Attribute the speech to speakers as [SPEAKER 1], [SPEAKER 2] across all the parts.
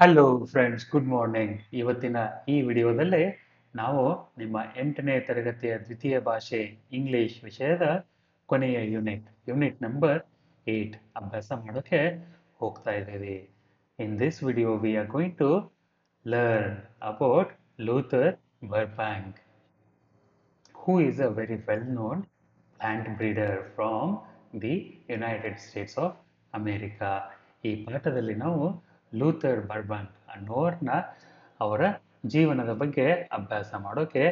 [SPEAKER 1] Hello friends, good morning. ಇವತ್ತಿನ ಈ ವಿಡಿಯೋದಲ್ಲಿ ನಾವು ನಿಮ್ಮ 8ನೇ ತರಗತಿಯ ದ್ವಿತೀಯ ಭಾಷೆ ಇಂಗ್ಲಿಷ್ ವಿಷಯದ ಕೊನೆಯ ಯೂನಿಟ್ ನಂಬರ್ 8 ಅಭ್ಯಾಸ ಮಾಡೋಕ್ಕೆ ಹೋಗ್ತಾ ಇದ್ದೀವಿ. In this video we are going to learn about Luther Burbank, who is a very well-known plant breeder from the United States of America. ಈ ಪಾಠದಲ್ಲಿ ನಾವು ಲೂಥರ್ ಬರ್ಬ್ಯಾಂಕ್ ಅನ್ನೋರ್ನ ಅವರ ಜೀವನದ ಬಗ್ಗೆ ಅಭ್ಯಾಸ ಮಾಡೋಕೆ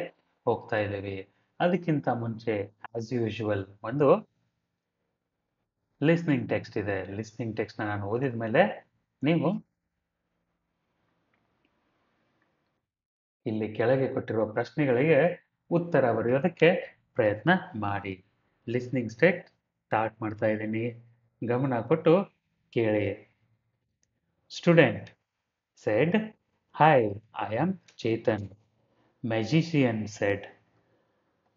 [SPEAKER 1] ಹೋಗ್ತಾ ಇದ್ದೀವಿ. ಅದಕ್ಕಿಂತ ಮುಂಚೆ ಆಸ್ ಯೂಶುವಲ್ ಒಂದು ಲಿಸ್ನಿಂಗ್ ಟೆಕ್ಸ್ಟ್ ಇದೆ. ಲಿಸ್ನಿಂಗ್ ಟೆಕ್ಸ್ಟ್ನ ನಾನು ಓದಿದ ಮೇಲೆ ನೀವು ಇಲ್ಲಿ ಕೆಳಗೆ ಕೊಟ್ಟಿರುವ ಪ್ರಶ್ನೆಗಳಿಗೆ ಉತ್ತರ ಬರೆಯೋದಕ್ಕೆ ಪ್ರಯತ್ನ ಮಾಡಿ. ಲಿಸ್ನಿಂಗ್ ಸ್ಟಾರ್ಟ್ ಮಾಡ್ತಾ ಇದ್ದೀನಿ, ಗಮನ ಕೊಟ್ಟು ಕೇಳಿ. Student said, "Hi, I am Chetan." Magician said,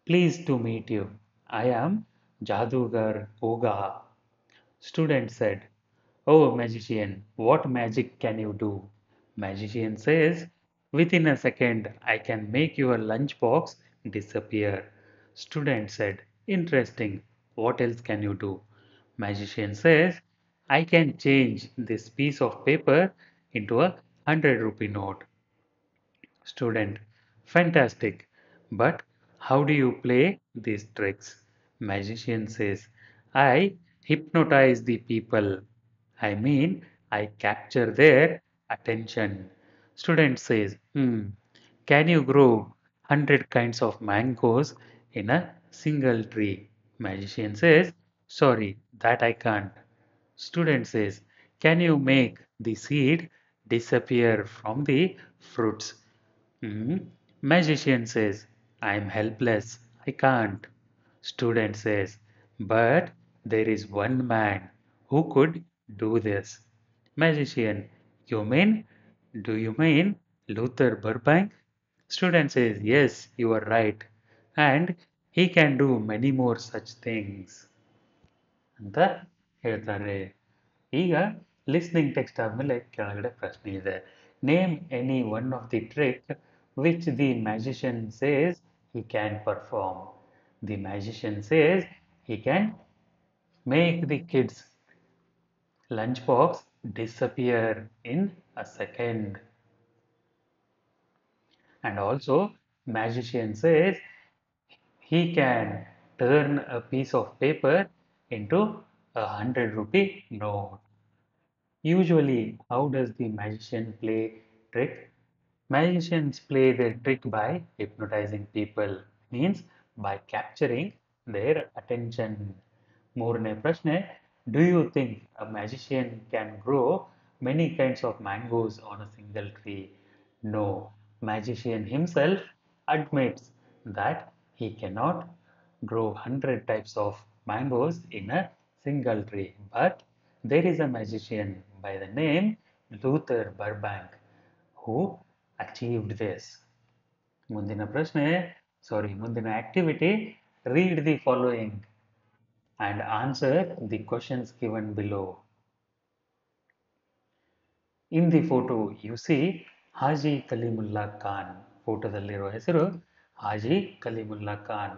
[SPEAKER 1] "Pleased to meet you. I am Jadugar Oga." Student said, "Oh, magician, what magic can you do?" Magician says, "Within a second, I can make your lunchbox disappear." Student said, "Interesting. What else can you do?" Magician says, "I can change this piece of paper into a 100 rupee note." Student, fantastic. But how do you play these tricks? Magician says, I hypnotize the people. I mean, I capture their attention. Student says, can you grow 100 kinds of mangoes in a single tree? Magician says, sorry, that I can't. Student says, can you make the seed disappear from the fruits? Magician says, I'm helpless, I can't. Student says, but there is one man who could do this. Magician, you mean, do you mean Luther Burbank? Student says, yes, you are right. And he can do many more such things. ಅಂತ ಹೇಳ್ತಾರೆ. ಈಗ listening text ಆದಮೇಲೆ ಕೆಳಗಡೆ ಪ್ರಶ್ನೆ ಇದೆ. Name any one of the trick which the magician says he can perform. The magician says he can make the kids lunchbox disappear in a second. And also magician says he can turn a piece of paper into a 100 rupee note. Usually, how does the magician play trick? Magicians play their trick by hypnotizing people, means by capturing their attention. ಮೂರನೇ ಪ್ರಶ್ನೆ, do you think a magician can grow many kinds of mangoes on a single tree? No, magician himself admits that he cannot grow 100 types of mangoes in a single tree. But there is a magician by the name Luther Burbank who achieved this. ಮುಂದಿನ activity, read the following and answer the questions given below. In the photo, you see Haji Kalimullah Khan. ಫೋಟೋದಲ್ಲಿರುವ ಹೆಸರು Haji Kalimullah Khan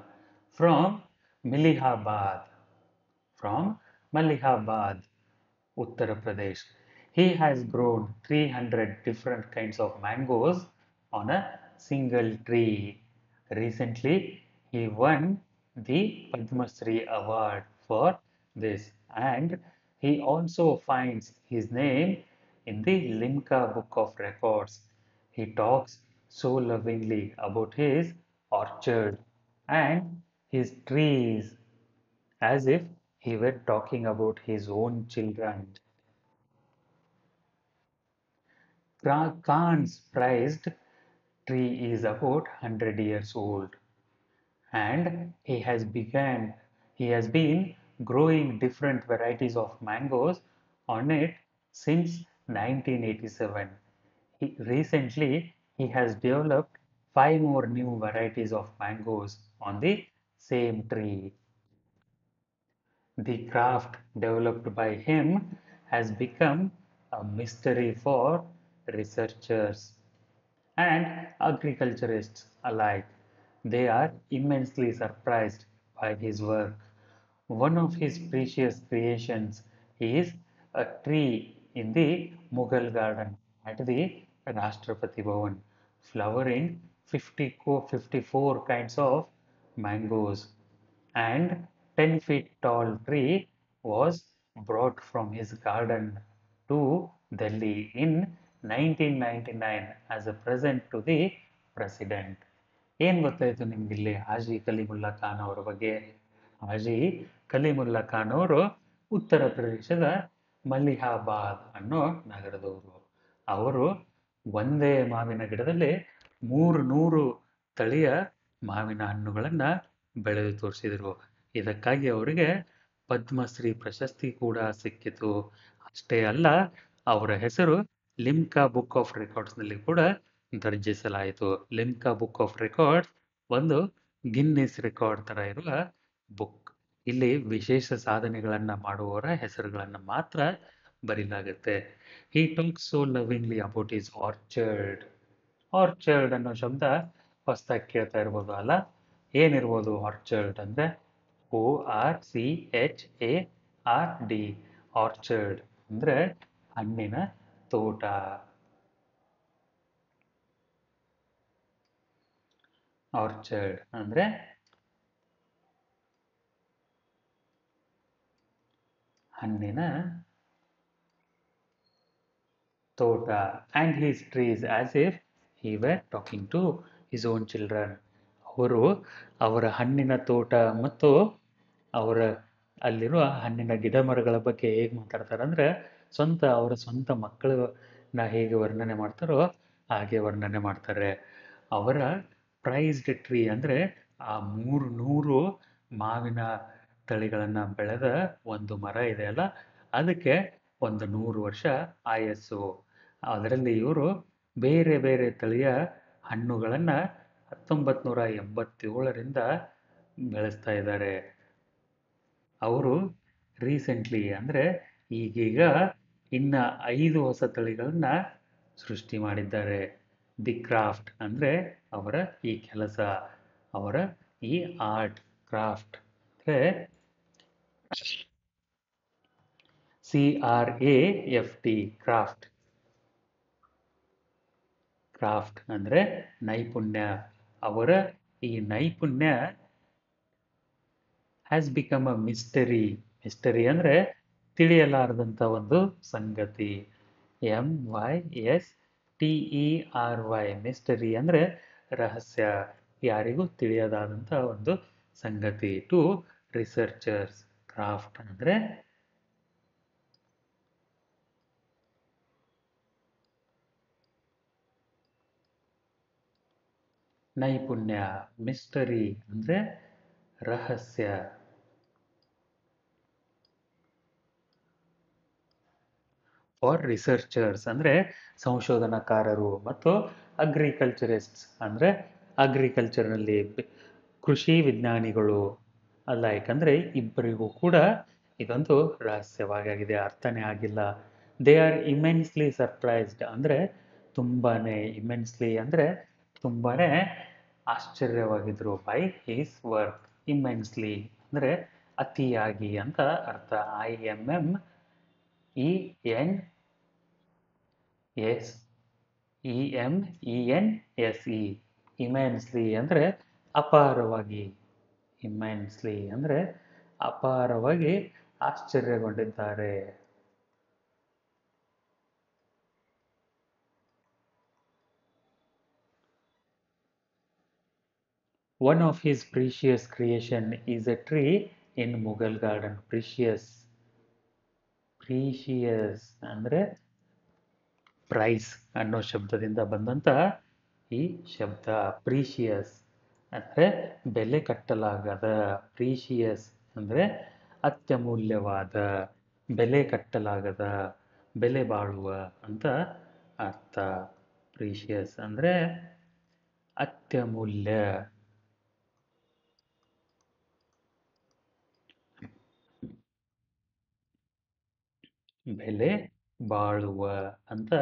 [SPEAKER 1] from Malihabad from Malihabad, Uttar Pradesh. He has grown 300 different kinds of mangoes on a single tree. Recently, he won the Padma Shri award for this, and he also finds his name in the Limca Book of Records. He talks so lovingly about his orchard and his trees as if he were talking about his own children. Khan's prized tree is about 100 years old, and he has been growing different varieties of mangoes on it since 1987. Recently, he has developed 5 more new varieties of mangoes on the same tree. The craft developed by him has become a mystery for researchers and agriculturists alike. They are immensely surprised by his work. One of his precious creations is a tree in the Mughal garden at the Rashtrapati Bhavan, flowering 54 kinds of mangoes, and 10 feet tall tree was brought from his garden to Delhi in 1999 as a present to the president. ಏನ್ ಗೊತ್ತಾಯ್ತು ನಿಮ್ಗಿಲ್ಲಿ ಹಾಜಿ ಕಲಿಮುಲ್ಲಾ ಖಾನ್ ಅವರ ಬಗ್ಗೆ? ಹಾಜಿ ಕಲಿಮುಲ್ಲಾ ಖಾನ್ ಅವರು ಉತ್ತರ ಪ್ರದೇಶದ ಮಲಿಹಾಬಾದ್ ಅನ್ನೋ ನಗರದವರು. ಅವರು ಒಂದೇ ಮಾವಿನ ಗಿಡದಲ್ಲಿ 300 ತಳಿಯ ಮಾವಿನ ಹಣ್ಣುಗಳನ್ನ ಬೆಳೆದು ತೋರಿಸಿದರು. ಇದಕ್ಕಾಗಿ ಅವರಿಗೆ ಪದ್ಮಶ್ರೀ ಪ್ರಶಸ್ತಿ ಕೂಡ ಸಿಕ್ಕಿತು. ಅಷ್ಟೇ ಅಲ್ಲ, ಅವರ ಹೆಸರು ಲಿಮ್ಕಾ ಬುಕ್ ಆಫ್ ರೆಕಾರ್ಡ್ಸ್ನಲ್ಲಿ ಕೂಡ ದರ್ಜಿಸಲಾಯಿತು. ಲಿಮ್ಕಾ ಬುಕ್ ಆಫ್ ರೆಕಾರ್ಡ್ಸ್ ಒಂದು ಗಿನ್ನಿಸ್ ರೆಕಾರ್ಡ್ ತರ ಇರುವ ಬುಕ್. ಇಲ್ಲಿ ವಿಶೇಷ ಸಾಧನೆಗಳನ್ನ ಮಾಡುವವರ ಹೆಸರುಗಳನ್ನ ಮಾತ್ರ ಬರೀಲಾಗುತ್ತೆ. He talks so lovingly about his orchard. Orchard ಅನ್ನೋ ಶಬ್ದ ಹೊಸದಾಗಿ ಕೇಳ್ತಾ ಇರ್ಬೋದು ಅಲ್ಲ? ಏನಿರ್ಬೋದು ಆರ್ಚರ್ಡ್ ಅಂದ್ರೆ? ORCHARD. ಆರ್ಚರ್ಡ್ ಅಂದ್ರೆ ಹಣ್ಣಿನ ತೋಟ. ಆರ್ಚರ್ಡ್ ಅಂದ್ರೆ ಹಣ್ಣಿನ ತೋಟ. And his trees as if he were talking to his own children. ಅವರು ಅವರ ಹಣ್ಣಿನ ತೋಟ ಮತ್ತು ಅವರ ಅಲ್ಲಿರುವ ಹಣ್ಣಿನ ಗಿಡ ಮರಗಳ ಬಗ್ಗೆ ಹೇಗೆ ಮಾತಾಡ್ತಾರೆ ಅಂದರೆ, ಅವರ ಸ್ವಂತ ಮಕ್ಕಳನ್ನ ಹೇಗೆ ವರ್ಣನೆ ಮಾಡ್ತಾರೋ ಹಾಗೆ ವರ್ಣನೆ ಮಾಡ್ತಾರೆ. ಅವರ ಪ್ರೈಸ್ಡ್ ಟ್ರೀ ಅಂದರೆ ಆ 300 ಮಾವಿನ ತಳಿಗಳನ್ನು ಬೆಳೆದ ಒಂದು ಮರ ಇದೆ ಅಲ್ಲ, ಅದಕ್ಕೆ ಒಂದು 100 ವರ್ಷ ಆಯಸ್ಸು. ಅದರಲ್ಲಿ ಇವರು ಬೇರೆ ಬೇರೆ ತಳಿಯ ಹಣ್ಣುಗಳನ್ನು 1987ರಿಂದ ಬೆಳೆಸ್ತಾ ಇದ್ದಾರೆ. ಅವರು ರೀಸೆಂಟ್ಲಿ ಅಂದರೆ ಈಗೀಗ ಇನ್ನ 5 ಹೊಸ ತಳಿಗಳನ್ನ ಸೃಷ್ಟಿ ಮಾಡಿದ್ದಾರೆ. ದಿ ಕ್ರಾಫ್ಟ್ ಅಂದರೆ ಅವರ ಈ ಕೆಲಸ, ಅವರ ಈ ಆರ್ಟ್. ಕ್ರಾಫ್ಟ್ ಅಂದರೆ CRAFT, ಕ್ರಾಫ್ಟ್. ಕ್ರಾಫ್ಟ್ ಅಂದರೆ ನೈಪುಣ್ಯ. ಅವರ ಈ ನೈಪುಣ್ಯ has become a mystery. Mystery ಅಂದರೆ ತಿಳಿಯಲಾರದಂಥ ಒಂದು ಸಂಗತಿ. MYSTERY. ಮಿಸ್ಟರಿ ಅಂದರೆ ರಹಸ್ಯ, ಯಾರಿಗೂ ತಿಳಿಯದಾದಂಥ ಒಂದು ಸಂಗತಿ. To researchers. ಕ್ರಾಫ್ಟ್ ಅಂದರೆ ನೈಪುಣ್ಯ. ಮಿಸ್ಟರಿ ಅಂದರೆ ರಹಸ್ಯ. ಫಾರ್ ರಿಸರ್ಚರ್ಸ್ ಅಂದರೆ ಸಂಶೋಧನಾಕಾರರು ಮತ್ತು ಅಗ್ರಿಕಲ್ಚರಿಸ್ಟ್ಸ್ ಅಂದರೆ ಅಗ್ರಿಕಲ್ಚರ್ನಲ್ಲಿ ಕೃಷಿ ವಿಜ್ಞಾನಿಗಳು ಅಲ್ಲ. ಯಾಕಂದರೆ ಇಬ್ಬರಿಗೂ ಕೂಡ ಇದೊಂದು ರಹಸ್ಯವಾಗಿದೆ, ಅರ್ಥನೇ ಆಗಿಲ್ಲ. ದೇ ಆರ್ ಇಮೆನ್ಸ್ಲಿ ಸರ್ಪ್ರೈಸ್ಡ್ ಅಂದರೆ ತುಂಬಾನೇ, ಇಮೆನ್ಸ್ಲಿ ಅಂದರೆ ತುಂಬಾನೇ ಆಶ್ಚರ್ಯವಾಗಿದ್ರು. By his work. ಇಮೆನ್ಸ್ಲಿ ಅಂದರೆ ಅತಿಯಾಗಿ ಅಂತ ಅರ್ಥ. IMENSE. ಇಮೆನ್ಸ್ಲಿ ಅಂದರೆ ಅಪಾರವಾಗಿ. ಇಮೆನ್ಸ್ಲಿ ಅಂದರೆ ಅಪಾರವಾಗಿ ಆಶ್ಚರ್ಯಗೊಂಡಿದ್ದಾರೆ. One of his precious creation is a tree in Mughal garden. Precious. Precious ಅಂದರೆ ಪ್ರೈಸ್ ಅನ್ನೋ ಶಬ್ದದಿಂದ ಬಂದಂಥ ಈ ಶಬ್ದ. ಪ್ರೀಶಿಯಸ್ ಅಂದರೆ ಬೆಲೆ ಕಟ್ಟಲಾಗದ. ಪ್ರೀಶಿಯಸ್ ಅಂದರೆ ಅತ್ಯಮೂಲ್ಯವಾದ, ಬೆಲೆ ಕಟ್ಟಲಾಗದ, ಬೆಲೆ ಬಾಳುವ ಅಂತ ಅರ್ಥ. ಪ್ರೀಶಿಯಸ್ ಅಂದರೆ ಅತ್ಯಮೂಲ್ಯ, ಬೆಲೆ ಬಾಳುವ ಅಂತ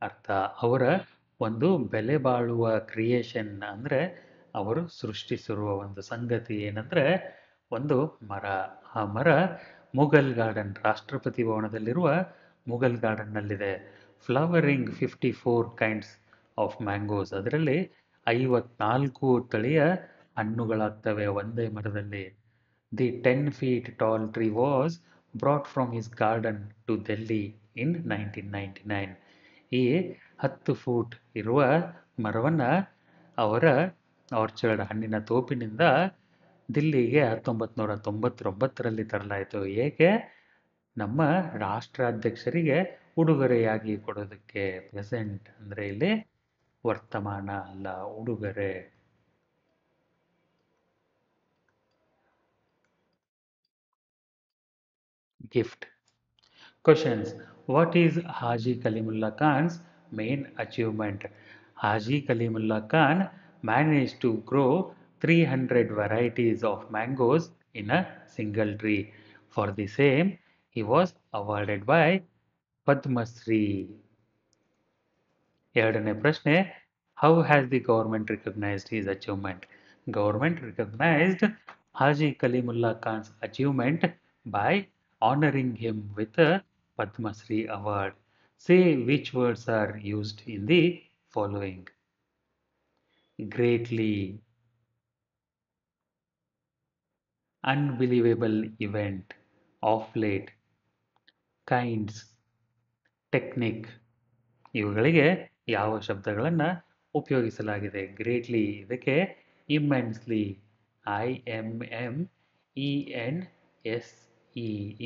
[SPEAKER 1] ಅರ್ಥ. ಅವರ ಒಂದು ಬೆಲೆ ಬಾಳುವ ಕ್ರಿಯೇಷನ್ ಅಂದರೆ ಅವರು ಸೃಷ್ಟಿಸಿರುವ ಒಂದು ಸಂಗತಿ ಏನಂದರೆ ಒಂದು ಮರ. ಆ ಮರ ಮುಘಲ್ ಗಾರ್ಡನ್, ರಾಷ್ಟ್ರಪತಿ ಭವನದಲ್ಲಿರುವ ಮುಘಲ್ ಗಾರ್ಡನ್ನಲ್ಲಿದೆ. ಫ್ಲವರಿಂಗ್ 54 ಕೈಂಡ್ಸ್ ಆಫ್ ಮ್ಯಾಂಗೋಸ್, ಅದರಲ್ಲಿ 54 ತಳಿಯ ಹಣ್ಣುಗಳಾಗ್ತವೆ ಒಂದೇ ಮರದಲ್ಲಿ. The 10 feet tall tree was brought from his garden to Delhi in 1999. ಈ 10 ಫೂಟ್ ಇರುವ ಮರವನ್ನು ಅವರ ಆರ್ಚರ್ಡ್ ಹಣ್ಣಿನ ತೋಪಿನಿಂದ ದಿಲ್ಲಿಗೆ 1999ರಲ್ಲಿ ತರಲಾಯಿತು. ಏಕೆ? ನಮ್ಮ ರಾಷ್ಟ್ರಾಧ್ಯಕ್ಷರಿಗೆ ಉಡುಗೊರೆಯಾಗಿ ಕೊಡೋದಕ್ಕೆ. ಪ್ರೆಸೆಂಟ್ ಅಂದರೆ ಇಲ್ಲಿ ವರ್ತಮಾನ ಅಲ್ಲ, ಉಡುಗೊರೆ. Gift. Questions. What is Haji Kalimullah Khan's main achievement? Haji Kalimullah Khan managed to grow 300 varieties of mangoes in a single tree. For the same, he was awarded by Padma Shri. ಎರಡನೇ ಪ್ರಶ್ನೆ, how has the government recognized his achievement? Government recognized Haji Kalimullah Khan's achievement by honoring him with a Padma Shri award. Say which words are used in the following. Greatly, unbelievable event, of late, kinds, technique. ಇವುಗಳಿಗೆ ಯಾವ ಶಬ್ದಗಳನ್ನು ಉಪಯೋಗಿಸಲಾಗಿದೆ? Greatly ಇದಕ್ಕೆ immensely, IMMENSE,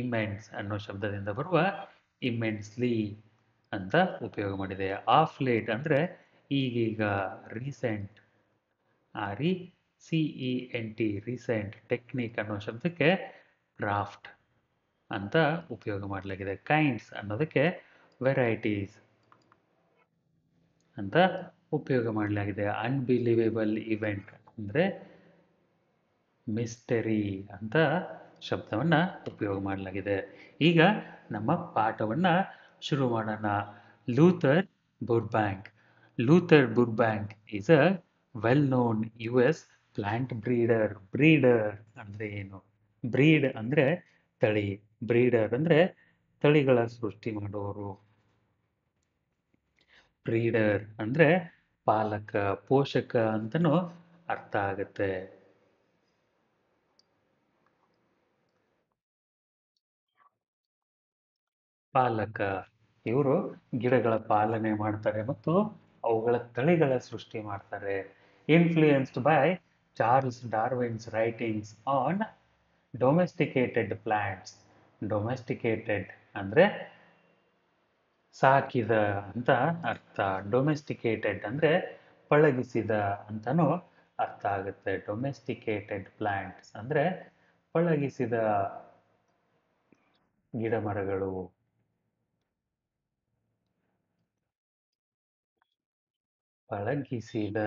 [SPEAKER 1] immense ಅನ್ನೋ ಶಬ್ದದಿಂದ ಬರುವ immensely ಅಂತ ಉಪಯೋಗ ಮಾಡಿದೆ. ಆಫ್ ಲೇಟ್ ಅಂದರೆ ಈಗೀಗ, ರೀಸೆಂಟ್, RECENT, ರೀಸೆಂಟ್. ಟೆಕ್ನಿಕ್ ಅನ್ನೋ ಶಬ್ದಕ್ಕೆ ಕ್ರಾಫ್ಟ್ ಅಂತ ಉಪಯೋಗ ಮಾಡಲಾಗಿದೆ. ಕೈಂಡ್ಸ್ ಅನ್ನೋದಕ್ಕೆ ವೆರೈಟೀಸ್ ಅಂತ ಉಪಯೋಗ ಮಾಡಲಾಗಿದೆ. ಅನ್ಬಿಲಿವೇಬಲ್ ಇವೆಂಟ್ ಅಂದರೆ ಮಿಸ್ಟರಿ ಅಂತ ಶಬ್ದವನ್ನು ಉಪಯೋಗ ಮಾಡಲಾಗಿದೆ. ಈಗ ನಮ್ಮ ಪಾಠವನ್ನು ಶುರು ಮಾಡೋಣ. Luther Burbank. Luther Burbank is a well known US plant breeder. Breeder ಅಂದರೆ ಏನು? ಬ್ರೀಡ್ ಅಂದರೆ ತಳಿ, ಬ್ರೀಡರ್ ಅಂದರೆ ತಳಿಗಳ ಸೃಷ್ಟಿ ಮಾಡುವವರು. ಬ್ರೀಡರ್ ಅಂದರೆ ಪಾಲಕ, ಪೋಷಕ ಅಂತನೂ ಅರ್ಥ ಆಗುತ್ತೆ. ಪಾಲಕ, ಇವರು ಗಿಡಗಳ ಪಾಲನೆ ಮಾಡ್ತಾರೆ ಮತ್ತು ಅವುಗಳ ತಳಿಗಳ ಸೃಷ್ಟಿ ಮಾಡ್ತಾರೆ. Influenced by Charles Darwin's writings on domesticated plants. Domesticated ಅಂದರೆ ಸಾಕಿದ ಅಂತ ಅರ್ಥ. ಡೊಮೆಸ್ಟಿಕೇಟೆಡ್ ಅಂದರೆ ಪಳಗಿಸಿದ ಅಂತನೂ ಅರ್ಥ ಆಗುತ್ತೆ. ಡೊಮೆಸ್ಟಿಕೇಟೆಡ್ ಪ್ಲಾಂಟ್ಸ್ ಅಂದರೆ ಪಳಗಿಸಿದ ಗಿಡಮರಗಳು. ಪಳಗಿಸಿದ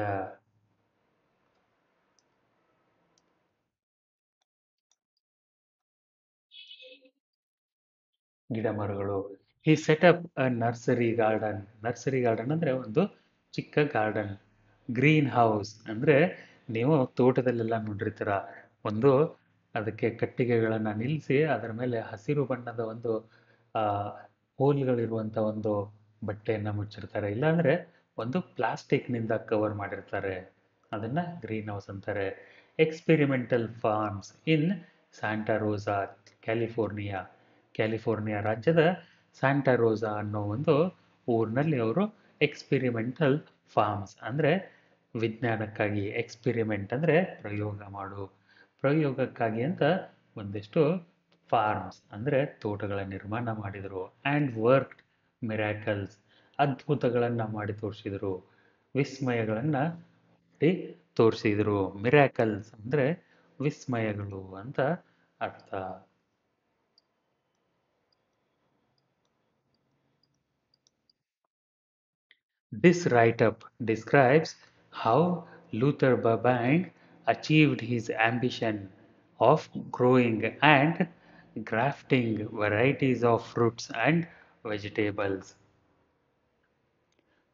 [SPEAKER 1] ಗಿಡಮರಗಳು. ಈ ಸೆಟಪ್ ಅ ನರ್ಸರಿ ಗಾರ್ಡನ್. ನರ್ಸರಿ ಗಾರ್ಡನ್ ಅಂದರೆ ಒಂದು ಚಿಕ್ಕ ಗಾರ್ಡನ್. ಗ್ರೀನ್ ಹೌಸ್ ಅಂದರೆ ನೀವು ತೋಟದಲ್ಲೆಲ್ಲ ನೋಡಿರ್ತೀರ, ಒಂದು ಅದಕ್ಕೆ ಕಟ್ಟಿಗೆಗಳನ್ನು ನಿಲ್ಲಿಸಿ ಅದರ ಮೇಲೆ ಹಸಿರು ಬಣ್ಣದ ಒಂದು ಹೋಲ್ಗಳಿರುವಂಥ ಒಂದು ಬಟ್ಟೆಯನ್ನು ಮುಚ್ಚಿರ್ತಾರೆ, ಇಲ್ಲಾಂದರೆ ಒಂದು ಪ್ಲಾಸ್ಟಿಕ್ನಿಂದ ಕವರ್ ಮಾಡಿರ್ತಾರೆ. ಅದನ್ನು ಗ್ರೀನ್ ಹೌಸ್ ಅಂತಾರೆ. ಎಕ್ಸ್ಪೆರಿಮೆಂಟಲ್ ಫಾರ್ಮ್ಸ್ ಇನ್ ಸ್ಯಾಂಟಾ ರೋಸಾ, ಕ್ಯಾಲಿಫೋರ್ನಿಯಾ. ಕ್ಯಾಲಿಫೋರ್ನಿಯಾ ರಾಜ್ಯದ ಸ್ಯಾಂಟಾ ರೋಸಾ ಅನ್ನೋ ಒಂದು ಊರಿನಲ್ಲಿ ಅವರು ಎಕ್ಸ್ಪೆರಿಮೆಂಟಲ್ ಫಾರ್ಮ್ಸ್ ಅಂದರೆ ವಿಜ್ಞಾನಕ್ಕಾಗಿ, ಎಕ್ಸ್ಪೆರಿಮೆಂಟ್ ಅಂದರೆ ಪ್ರಯೋಗ ಮಾಡು, ಪ್ರಯೋಗಕ್ಕಾಗಿ ಅಂತ ಒಂದಿಷ್ಟು ಫಾರ್ಮ್ಸ್ ಅಂದರೆ ತೋಟಗಳ ನಿರ್ಮಾಣ ಮಾಡಿದರು. ಆ್ಯಂಡ್ ವರ್ಕ್ಡ್ ಮಿರಾಕಲ್ಸ್, ಅದ್ಭುತಗಳನ್ನು ಮಾಡಿ ತೋರಿಸಿದರು, ವಿಸ್ಮಯಗಳನ್ನು ಮಾಡಿ ತೋರಿಸಿದರು. ಮಿರಾಕಲ್ಸ್ ಅಂದರೆ ವಿಸ್ಮಯಗಳು ಅಂತ ಅರ್ಥ. This write-up describes how Luther Burbank achieved his ambition of growing and grafting varieties of fruits and vegetables.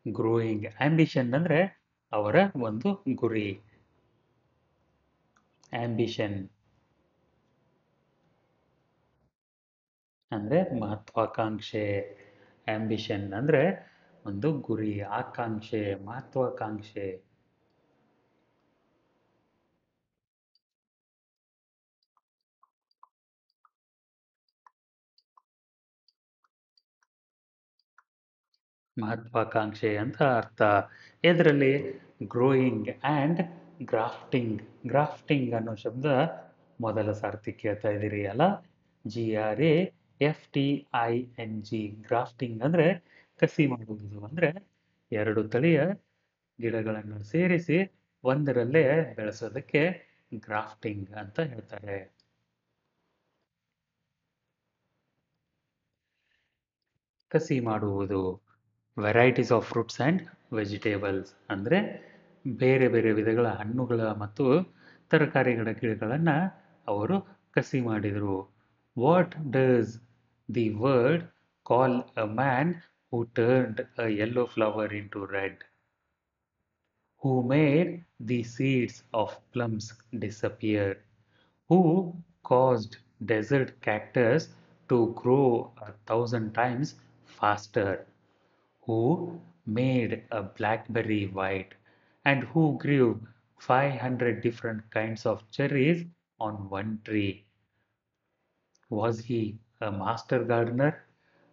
[SPEAKER 1] Growing. Ambition ಅಂದರೆ ಅವರ ಒಂದು ಗುರಿ. ಆಂಬಿಷನ್ ಅಂದರೆ ಮಹತ್ವಾಕಾಂಕ್ಷೆ. ಆಂಬಿಷನ್ ಅಂದರೆ ಒಂದು ಗುರಿ, ಆಕಾಂಕ್ಷೆ, ಮಹತ್ವಾಕಾಂಕ್ಷೆ. ಮಹತ್ವಾಕಾಂಕ್ಷೆ ಅಂತ ಅರ್ಥ. ಇದರಲ್ಲಿ ಗ್ರೋಯಿಂಗ್ ಆ್ಯಂಡ್ ಗ್ರಾಫ್ಟಿಂಗ್. ಗ್ರಾಫ್ಟಿಂಗ್ ಅನ್ನೋ ಶಬ್ದ ಮೊದಲ ಸಾರ್ತಿ ಕೇಳ್ತಾ ಇದ್ದೀರಿ ಅಲ್ಲ. GRAFTING. ಗ್ರಾಫ್ಟಿಂಗ್ ಅಂದರೆ ಕಸಿ ಮಾಡುವುದು. ಅಂದರೆ ಎರಡು ತಳಿಯ ಗಿಡಗಳನ್ನು ಸೇರಿಸಿ ಒಂದರಲ್ಲೇ ಬೆಳೆಸೋದಕ್ಕೆ ಗ್ರಾಫ್ಟಿಂಗ್ ಅಂತ ಹೇಳ್ತಾರೆ. ಕಸಿ ಮಾಡುವುದು. Varieties of fruits and vegetables ಅಂದರೆ ಬೇರೆ ಬೇರೆ ವಿಧಗಳ ಹಣ್ಣುಗಳ ಮತ್ತು ತರಕಾರಿಗಳ ಗಿಡಗಳನ್ನು ಅವರು ಕಸಿ ಮಾಡಿದರು. What does the word call a man who turned a yellow flower into red? Who made the seeds of plums disappear? Who caused desert cactus to grow 1,000 times faster? Who made a blackberry white? And who grew 500 different kinds of cherries on one tree? Was he a master gardener,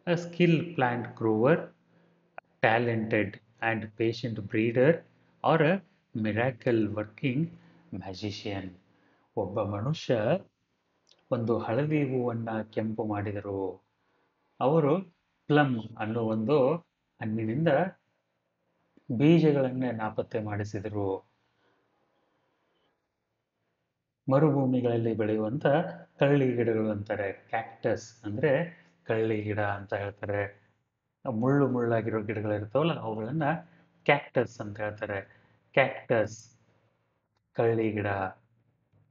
[SPEAKER 1] a skilled plant grower, talented and patient breeder, or a miracle working magician? ಒಬ್ಬ ಮನುಷ್ಯ ಒಂದು ಹಳದಿ ಹೂವನ್ನು ಕೆಂಪು ಮಾಡಿದರು. ಅವರು plum ಅನ್ನೋ ಒಂದು ಹಣ್ಣಿನಿಂದ ಬೀಜಗಳನ್ನೇ ನಾಪತ್ತೆ ಮಾಡಿಸಿದರು. ಮರುಭೂಮಿಗಳಲ್ಲಿ ಬೆಳೆಯುವಂಥ ಕಳ್ಳಿ ಗಿಡಗಳು ಅಂತಾರೆ. ಕ್ಯಾಕ್ಟಸ್ ಅಂದರೆ ಕಳ್ಳಿ ಗಿಡ ಅಂತ ಹೇಳ್ತಾರೆ. ಮುಳ್ಳು ಮುಳ್ಳಾಗಿರೋ ಗಿಡಗಳಿರ್ತಾವಲ್ಲ ಅವುಗಳನ್ನ ಕ್ಯಾಕ್ಟಸ್ ಅಂತ ಹೇಳ್ತಾರೆ. ಕ್ಯಾಕ್ಟಸ್ ಕಳ್ಳಿ ಗಿಡ.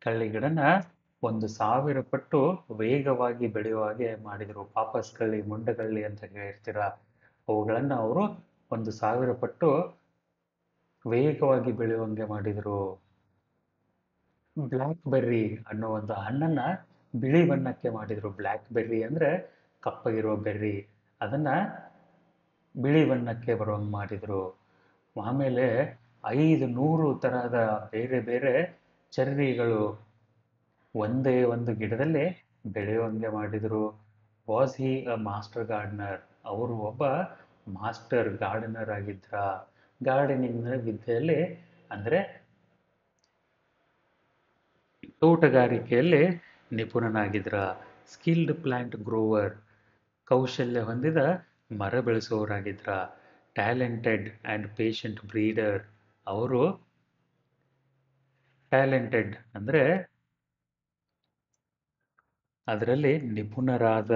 [SPEAKER 1] ಕಳ್ಳಿ ಗಿಡನ 1,000 ಪಟ್ಟು ವೇಗವಾಗಿ ಬೆಳೆಯುವ ಹಾಗೆ ಮಾಡಿದರು. ಪಾಪಸ್ ಕಳ್ಳಿ, ಮುಂಡಕಳ್ಳಿ ಅಂತ ಹೇಳ್ತೀರ, ಅವುಗಳನ್ನು ಅವರು 1,000 ಪಟ್ಟು ವೇಗವಾಗಿ ಬೆಳೆಯುವಂಗೆ ಮಾಡಿದರು. ಬ್ಲ್ಯಾಕ್ ಬೆರ್ರಿ ಅನ್ನೋ ಒಂದು ಹಣ್ಣನ್ನ ಬಿಳಿ ಬಣ್ಣಕ್ಕೆ ಮಾಡಿದರು. ಬ್ಲ್ಯಾಕ್ ಬೆರ್ರಿ ಅಂದರೆ ಕಪ್ಪಗಿರೋ ಬೆರ್ರಿ, ಅದನ್ನ ಬಿಳಿ ಬಣ್ಣಕ್ಕೆ ಬರುವಂಗೆ ಮಾಡಿದರು. ಆಮೇಲೆ 500 ತರಹದ ಬೇರೆ ಬೇರೆ ಚೆರ್ರಿಗಳು ಒಂದೇ ಒಂದು ಗಿಡದಲ್ಲಿ ಬೆಳೆಯುವಂಗೆ ಮಾಡಿದರು. Was he a master gardener? ಅವರು ಒಬ್ಬ ಮಾಸ್ಟರ್ ಗಾರ್ಡನರ್ ಆಗಿದ್ರ. ಗಾರ್ಡನಿಂಗ್ ವಿದ್ಯೆಯಲ್ಲಿ ಅಂದರೆ ತೋಟಗಾರಿಕೆಯಲ್ಲಿ ನಿಪುಣನಾಗಿದ್ರ. ಸ್ಕಿಲ್ಡ್ ಪ್ಲಾಂಟ್ ಗ್ರೋವರ್, ಕೌಶಲ್ಯ ಹೊಂದಿದ ಮರ ಬೆಳೆಸುವವರಾಗಿದ್ರ. ಟ್ಯಾಲೆಂಟೆಡ್ ಆ್ಯಂಡ್ ಪೇಷಂಟ್ ಬ್ರೀಡರ್, ಅವರು ಟ್ಯಾಲೆಂಟೆಡ್ ಅಂದರೆ ಅದರಲ್ಲಿ ನಿಪುಣರಾದ.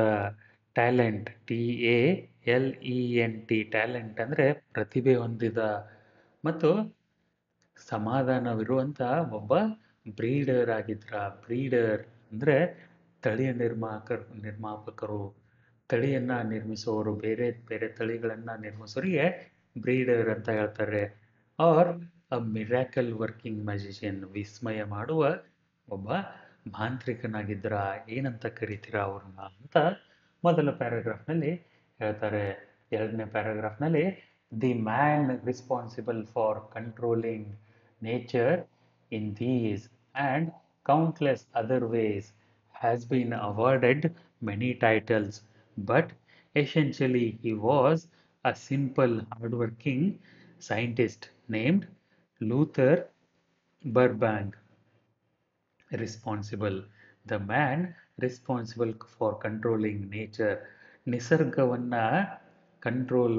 [SPEAKER 1] ಟ್ಯಾಲೆಂಟ್ TALENT, ಟ್ಯಾಲೆಂಟ್ ಅಂದರೆ ಪ್ರತಿಭೆ ಹೊಂದಿದ. ಮತ್ತು ಸಮಾಧಾನವಿರುವಂಥ ಒಬ್ಬ ಬ್ರೀಡರ್ ಆಗಿದ್ರ. ಬ್ರೀಡರ್ ಅಂದರೆ ತಳಿಯ ನಿರ್ಮಾಪಕರು, ತಳಿಯನ್ನು ನಿರ್ಮಿಸುವವರು, ಬೇರೆ ಬೇರೆ ತಳಿಗಳನ್ನು ನಿರ್ಮಿಸೋರಿಗೆ ಬ್ರೀಡರ್ ಅಂತ ಹೇಳ್ತಾರೆ. Or a miracle working magician, ವಿಸ್ಮಯ ಮಾಡುವ ಒಬ್ಬ ಮಾಂತ್ರಿಕನಾಗಿದ್ರ. ಏನಂತ ಕರಿತೀರಾ ಅವ್ರನ್ನ ಅಂತ ಮೊದಲ ಪ್ಯಾರಾಗ್ರಾಫ್ನಲ್ಲಿ ಹೇಳ್ತಾರೆ. ಎರಡನೇ ಪ್ಯಾರಾಗ್ರಾಫ್ನಲ್ಲಿ the man responsible for controlling nature in these and countless other ways has been awarded many titles, but essentially he was a simple, hardworking scientist named Luther Burbank. Responsible, the man responsible for controlling nature, ನಿಸರ್ಗವನ್ನ control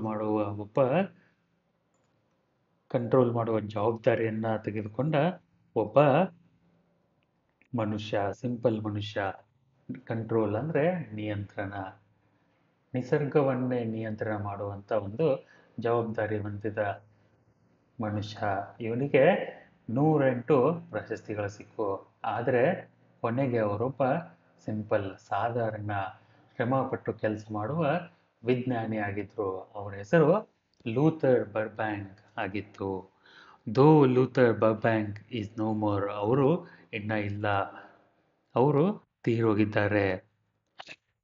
[SPEAKER 1] ಮಾಡುವ ಜವಾಬ್ದಾರಿಯನ್ನ ತೆಗೆದುಕೊಂಡ ಒಬ್ಬ ಮನುಷ್ಯ, simple ಮನುಷ್ಯ. Control ಅಂದರೆ ನಿಯಂತ್ರಣ, ನಿಸರ್ಗವನ್ನೇ ನಿಯಂತ್ರಣ ಮಾಡುವಂಥ ಒಂದು ಜವಾಬ್ದಾರಿ ಹೊಂದಿದ ಮನುಷ್ಯ. ಇವನಿಗೆ 108 ಪ್ರಶಸ್ತಿಗಳು ಸಿಕ್ಕು. ಆದರೆ ಕೊನೆಗೆ ಅವರೊಬ್ಬ ಸಿಂಪಲ್, ಸಾಧಾರಣ, ಶ್ರಮಪಟ್ಟು ಕೆಲಸ ಮಾಡುವ ವಿಜ್ಞಾನಿ ಆಗಿದ್ರು. ಅವರ ಹೆಸರು ಲೂಥರ್ ಬರ್ಬ್ಯಾಂಕ್ ಆಗಿತ್ತು. Though Luther Burbank is no more, ಅವರು ಇನ್ನ ಇಲ್ಲ, ಅವರು ತೀರೋಗಿದ್ದಾರೆ.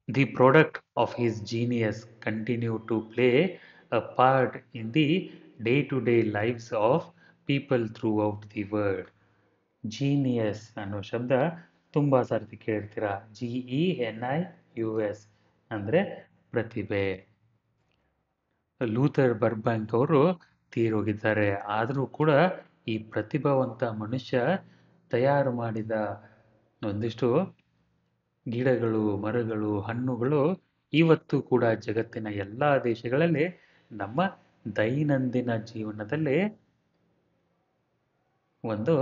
[SPEAKER 1] The product of his genius continued to play a part in the day-to-day lives of people throughout the world. Genius ಅನ್ನೋ ಶಬ್ದ ತುಂಬ ಸರ್ತಿ ಕೇಳ್ತೀರಾ. GENIUS ಅಂದರೆ ಪ್ರತಿಭೆ. ಲೂಥರ್ ಬರ್ಬ್ಯಾಂಕ್ ಅವರು ತೀರೋಗಿದ್ದಾರೆ, ಆದರೂ ಕೂಡ ಈ ಪ್ರತಿಭಾವಂತ ಮನುಷ್ಯ ತಯಾರು ಮಾಡಿದ ಒಂದಿಷ್ಟು ಗಿಡಗಳು, ಮರಗಳು, ಹಣ್ಣುಗಳು ಇವತ್ತು ಕೂಡ ಜಗತ್ತಿನ ಎಲ್ಲ ದೇಶಗಳಲ್ಲಿ ನಮ್ಮ ದೈನಂದಿನ ಜೀವನದಲ್ಲಿ ಒಂದು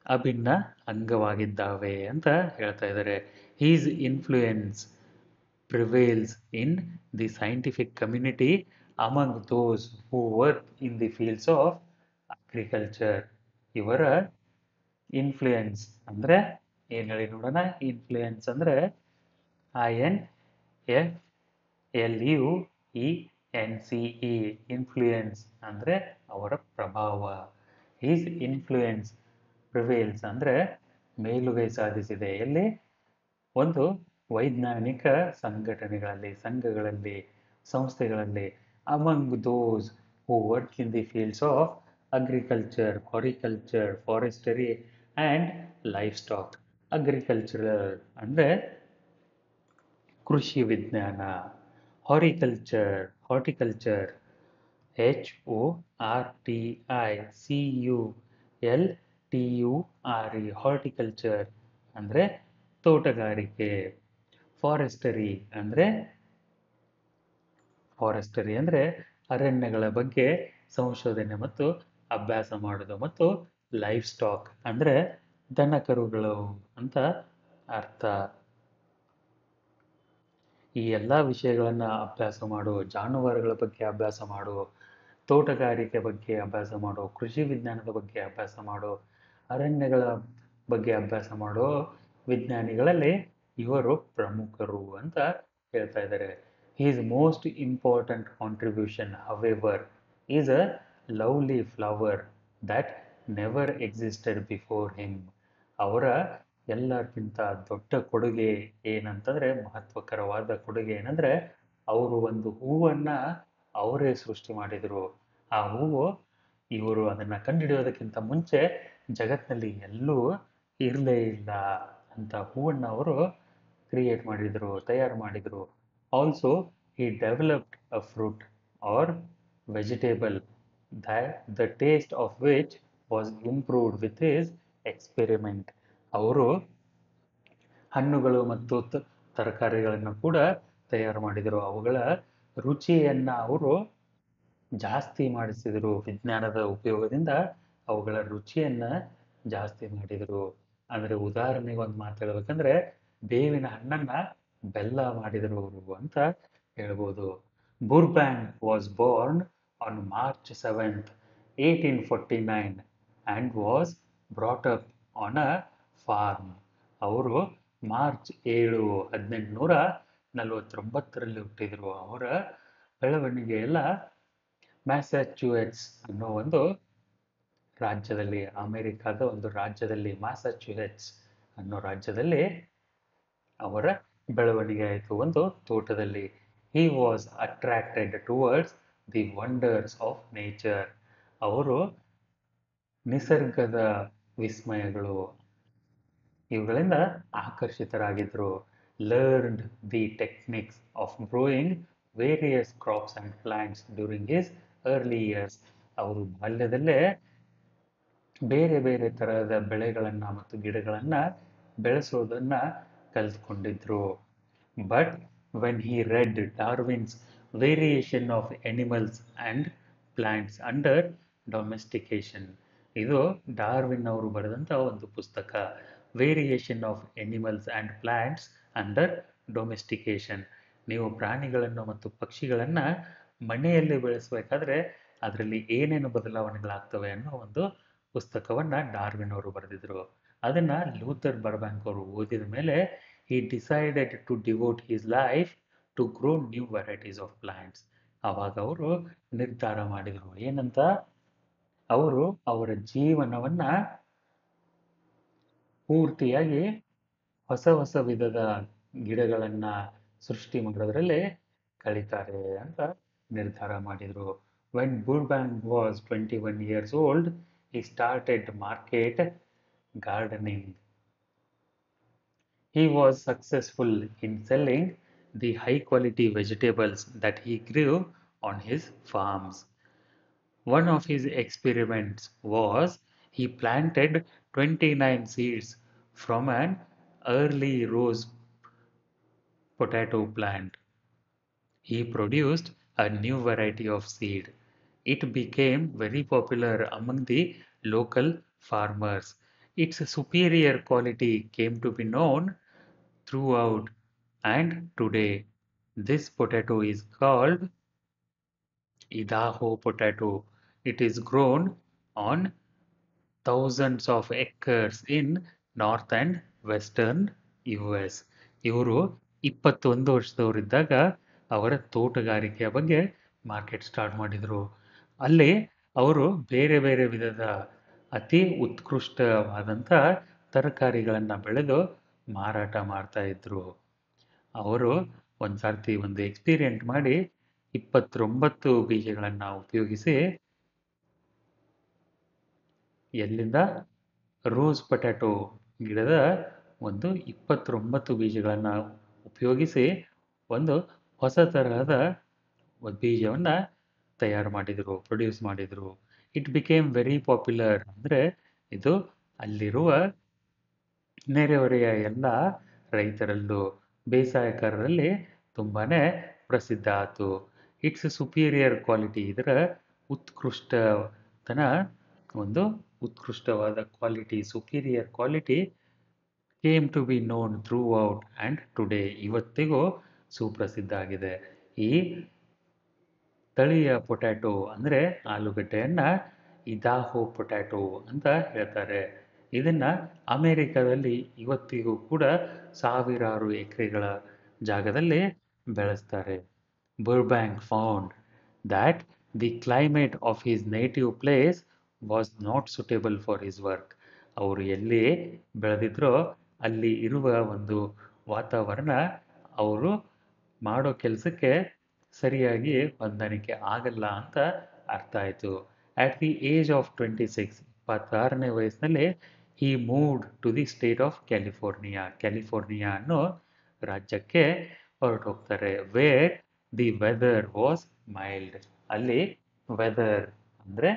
[SPEAKER 1] ಅಭಿನ್ನ ಅಂಗವಾಗಿದ್ದಾವೆ ಅಂತ ಹೇಳ್ತಾ ಇದ್ದಾರೆ. His influence prevails in the scientific community among those who work in the fields of agriculture. ಇವರ ಇನ್ಫ್ಲೂಯೆನ್ಸ್ ಅಂದರೆ ಏನು ಹೇಳಿ ನೋಡೋಣ. ಇನ್ಫ್ಲೂಯೆನ್ಸ್ ಅಂದರೆ INFLUENCE. ಇನ್ಫ್ಲೂಯೆನ್ಸ್ ಅಂದರೆ ಅವರ ಪ್ರಭಾವ. ಹೀಸ್ ಇನ್ಫ್ಲೂಯೆನ್ಸ್ ಪ್ರಿವೇಲ್ಸ್ ಅಂದರೆ ಮೇಲುಗೈ ಸಾಧಿಸಿದೆ. ಎಲ್ಲಿ? ಒಂದು ವೈಜ್ಞಾನಿಕ ಸಂಘಟನೆಗಳಲ್ಲಿ, ಸಂಘಗಳಲ್ಲಿ, ಸಂಸ್ಥೆಗಳಲ್ಲಿ. Among those who work in the fields of agriculture, horticulture, forestry and livestock. Agricultural ಅಂದರೆ ಕೃಷಿ ವಿಜ್ಞಾನ, ಹಾರಿಕಲ್ಚರ್ HORTICULTURE ಹಾರ್ಟಿಕಲ್ಚರ್ ಅಂದರೆ ತೋಟಗಾರಿಕೆ. ಫಾರೆಸ್ಟರಿ ಅಂದರೆ ಅರಣ್ಯಗಳ ಬಗ್ಗೆ ಸಂಶೋಧನೆ ಮತ್ತು ಅಭ್ಯಾಸ ಮಾಡೋದು. ಮತ್ತು ಲೈಫ್ ಸ್ಟಾಕ್ ಅಂದರೆ ದನ ಕರುಗಳು ಅಂತ ಅರ್ಥ. ಈ ಎಲ್ಲ ವಿಷಯಗಳನ್ನು ಅಭ್ಯಾಸ ಮಾಡು, ಜಾನುವಾರುಗಳ ಬಗ್ಗೆ ಅಭ್ಯಾಸ ಮಾಡು, ತೋಟಗಾರಿಕೆ ಬಗ್ಗೆ ಅಭ್ಯಾಸ ಮಾಡು, ಕೃಷಿ ವಿಜ್ಞಾನದ ಬಗ್ಗೆ ಅಭ್ಯಾಸ ಮಾಡು, ಅರಣ್ಯಗಳ ಬಗ್ಗೆ ಅಭ್ಯಾಸ ಮಾಡೋ ವಿಜ್ಞಾನಿಗಳಲ್ಲಿ ಇವರು ಪ್ರಮುಖರು ಅಂತ ಹೇಳ್ತಾ ಇದ್ದಾರೆ. His most important contribution however is a lovely flower that never existed before him. ಅವರ ಎಲ್ಲಕ್ಕಿಂತ ದೊಡ್ಡ ಕೊಡುಗೆ ಏನಂತಂದರೆ, ಮಹತ್ವಕರವಾದ ಕೊಡುಗೆ ಏನಂದರೆ, ಅವರು ಒಂದು ಹೂವನ್ನು ಅವರೇ ಸೃಷ್ಟಿ ಮಾಡಿದರು. ಆ ಹೂವು ಇವರು ಅದನ್ನು ಕಂಡುಹಿಡಿಯೋದಕ್ಕಿಂತ ಮುಂಚೆ ಜಗತ್ತಿನಲ್ಲಿ ಎಲ್ಲೂ ಇರಲೇ ಇಲ್ಲ ಅಂತ ಹೂವನ್ನು ಅವರು ಕ್ರಿಯೇಟ್ ಮಾಡಿದರು, ತಯಾರು ಮಾಡಿದರು. Also he developed a fruit or vegetable that the taste of which was improved with his experiment. ಅವರು ಹಣ್ಣುಗಳು ಮತ್ತು ತರಕಾರಿಗಳನ್ನು ಕೂಡ ತಯಾರು ಮಾಡಿದರು. ಅವುಗಳ ರುಚಿಯನ್ನು ಅವರು ಜಾಸ್ತಿ ಮಾಡಿಸಿದರು. ವಿಜ್ಞಾನದ ಉಪಯೋಗದಿಂದ ಅವುಗಳ ರುಚಿಯನ್ನು ಜಾಸ್ತಿ ಮಾಡಿದರು. ಅಂದರೆ ಉದಾಹರಣೆಗೆ ಒಂದು ಮಾತು ಹೇಳ್ಬೇಕಂದ್ರೆ, ಬೇವಿನ ಹಣ್ಣನ್ನು ಬೆಲ್ಲ ಮಾಡಿದರು ಅವರು ಅಂತ ಹೇಳ್ಬೋದು. ಬುರ್ಬ್ಯಾಂಕ್ was born on March 7th, 1849 and was brought up on a farm. ಅವರು ಮಾರ್ಚ್ 7, 1849 ಹುಟ್ಟಿದರು. ಅವರ ಬೆಳವಣಿಗೆ ಎಲ್ಲ ಮ್ಯಾಸಚ್ಯೂಸೆಟ್ಸ್ ಅನ್ನೋ ಒಂದು ರಾಜ್ಯದಲ್ಲಿ, ಅಮೆರಿಕಾದ ಒಂದು ರಾಜ್ಯದಲ್ಲಿ, ಮ್ಯಾಸಚ್ಯೂಸೆಟ್ಸ್ ಅನ್ನೋ ರಾಜ್ಯದಲ್ಲಿ ಅವರ ಬೆಳವಣಿಗೆ ಆಯಿತು, ಒಂದು ತೋಟದಲ್ಲಿ. He was attracted towards the wonders of nature. ಅವರು ನಿಸರ್ಗದ ವಿಸ್ಮಯಗಳು ಇವುಗಳಿಂದ ಆಕರ್ಷಿತರಾಗಿದ್ದರು. Learned the techniques of growing various crops and plants during his early years. ಅವರು ಬಾಲ್ಯದಲ್ಲೇ ಬೇರೆ ಬೇರೆ ತರಹದ ಬೆಳೆಗಳನ್ನು ಮತ್ತು ಗಿಡಗಳನ್ನು ಬೆಳೆಸೋದನ್ನು ಕಲಿತ್ಕೊಂಡಿದ್ರು. But when he read Darwin's Variation of Animals and Plants under Domestication, ಇದು ಡಾರ್ವಿನ್ ಅವರು ಬರೆದಂಥ ಒಂದು ಪುಸ್ತಕ. Variation of animals and plants under domestication. ನೀವು ಪ್ರಾಣಿಗಳನ್ನು ಮತ್ತು ಪಕ್ಷಿಗಳನ್ನು ಮನೆಯಲ್ಲಿ ಬೆಳೆಸಬೇಕಾದ್ರೆ ಅದರಲ್ಲಿ ಏನೇನು ಬದಲಾವಣೆಗಳಾಗ್ತವೆ ಅನ್ನೋ ಒಂದು ಪುಸ್ತಕವನ್ನು ಡಾರ್ವಿನ್ ಅವರು ಬರೆದಿದ್ರು. ಅದನ್ನು ಲೂಥರ್ ಬರ್ಬ್ಯಾಂಕ್ ಅವರು ಓದಿದ ಮೇಲೆ he decided to devote his life to grow new varieties of plants. ಆವಾಗ ಅವರು ನಿರ್ಧಾರ ಮಾಡಿದರು ಏನಂತ, ಅವರು ಅವರ ಜೀವನವನ್ನ ಪೂರ್ತಿಯಾಗಿ ಹೊಸ ಹೊಸ ವಿಧದ ಗಿಡಗಳನ್ನ ಸೃಷ್ಟಿ ಮಾಡೋದ್ರಲ್ಲಿ ಕಳೀತಾರೆ ಅಂತ ನಿರ್ಧಾರ ಮಾಡಿದರು. When Burbank was 21 years old, he started market gardening. He was successful in selling the high quality vegetables that he grew on his farms. One of his experiments was he planted 29 seeds from an early rose potato plant. He produced a new variety of seed. It became very popular among the local farmers. Its superior quality came to be known throughout, and today this potato is called Idaho potato. It is grown on thousands of acres in north and western US. ಇವರು 21 ವರ್ಷದವರಿದ್ದಾಗ ಅವರ ತೋಟಗಾರಿಕೆಯ ಬಗ್ಗೆ market start ಮಾಡಿದರು. ಅಲ್ಲಿ ಅವರು ಬೇರೆ ಬೇರೆ ವಿಧದ ಅತಿ ಉತ್ಕೃಷ್ಟವಾದಂಥ ತರಕಾರಿಗಳನ್ನು ಬೆಳೆದು ಮಾರಾಟ ಮಾಡ್ತಾ ಇದ್ರು. ಅವರು ಒಂದು ಸರ್ತಿ ಒಂದು ಎಕ್ಸ್ಪೀರಿಯೆಂಟ್ ಮಾಡಿ 29 ಬೀಜಗಳನ್ನು ಉಪಯೋಗಿಸಿ ಎಲ್ಲಿಂದ ರೋಸ್ ಪೊಟ್ಯಾಟೊ ಗಿಡದ ಒಂದು 29 ಬೀಜಗಳನ್ನು ಉಪಯೋಗಿಸಿ ಒಂದು ಹೊಸ ತರಹದ ಬೀಜವನ್ನು ತಯಾರು ಮಾಡಿದರು, ಪ್ರೊಡ್ಯೂಸ್ ಮಾಡಿದರು. ಇಟ್ ಬಿಕೇಮ್ ವೆರಿ ಪಾಪ್ಯುಲರ್ ಅಂದರೆ ಇದು ಅಲ್ಲಿರುವ ನೆರೆಹೊರೆಯ ಎಲ್ಲ ರೈತರಲ್ಲೂ ಬೇಸಾಯಗಾರರಲ್ಲಿ ತುಂಬಾನೇ ಪ್ರಸಿದ್ಧ ಆಯಿತು. ಇಟ್ಸ್ ಸುಪೀರಿಯರ್ ಕ್ವಾಲಿಟಿ, ಇದರ ಉತ್ಕೃಷ್ಟತನ, ಒಂದು ಉತ್ಕೃಷ್ಟವಾದ quality, superior quality came to be known throughout and today, ಇವತ್ತಿಗೂ ಸುಪ್ರಸಿದ್ಧ ಆಗಿದೆ. ಈ ತಳಿಯ ಪೊಟ್ಯಾಟೊ ಅಂದರೆ ಆಲೂಗಡ್ಡೆಯನ್ನು ಇದಾಹೋ ಪೊಟ್ಯಾಟೊ ಅಂತ ಹೇಳ್ತಾರೆ. ಇದನ್ನು ಅಮೆರಿಕದಲ್ಲಿ ಇವತ್ತಿಗೂ ಕೂಡ ಸಾವಿರಾರು ಎಕರೆಗಳ ಜಾಗದಲ್ಲಿ ಬೆಳೆಸ್ತಾರೆ. Burbank found that the climate of his native place was not suitable for his work. ಅವರು ಎಲ್ಲಿ ಬೆಳೆದಿದ್ರೋ ಅಲ್ಲಿ ಇರುವ ಒಂದು ವಾತಾವರಣ ಅವರು ಮಾಡೋ ಕೆಲಸಕ್ಕೆ ಸರಿಯಾಗಿ ಹೊಂದಾಣಿಕೆ ಆಗಲ್ಲ ಅಂತ ಅರ್ಥ ಆಯಿತು. ಅಟ್ ದಿ ಏಜ್ ಆಫ್ 26, 26ನೇ ವಯಸ್ಸಿನಲ್ಲಿ he moved to the state of California. California ಅನ್ನೋ ರಾಜ್ಯಕ್ಕೆ ಹೊರಟೋಗ್ತಾರೆ. Where the weather was mild. ಅಲ್ಲಿ ವೆದರ್ ಅಂದರೆ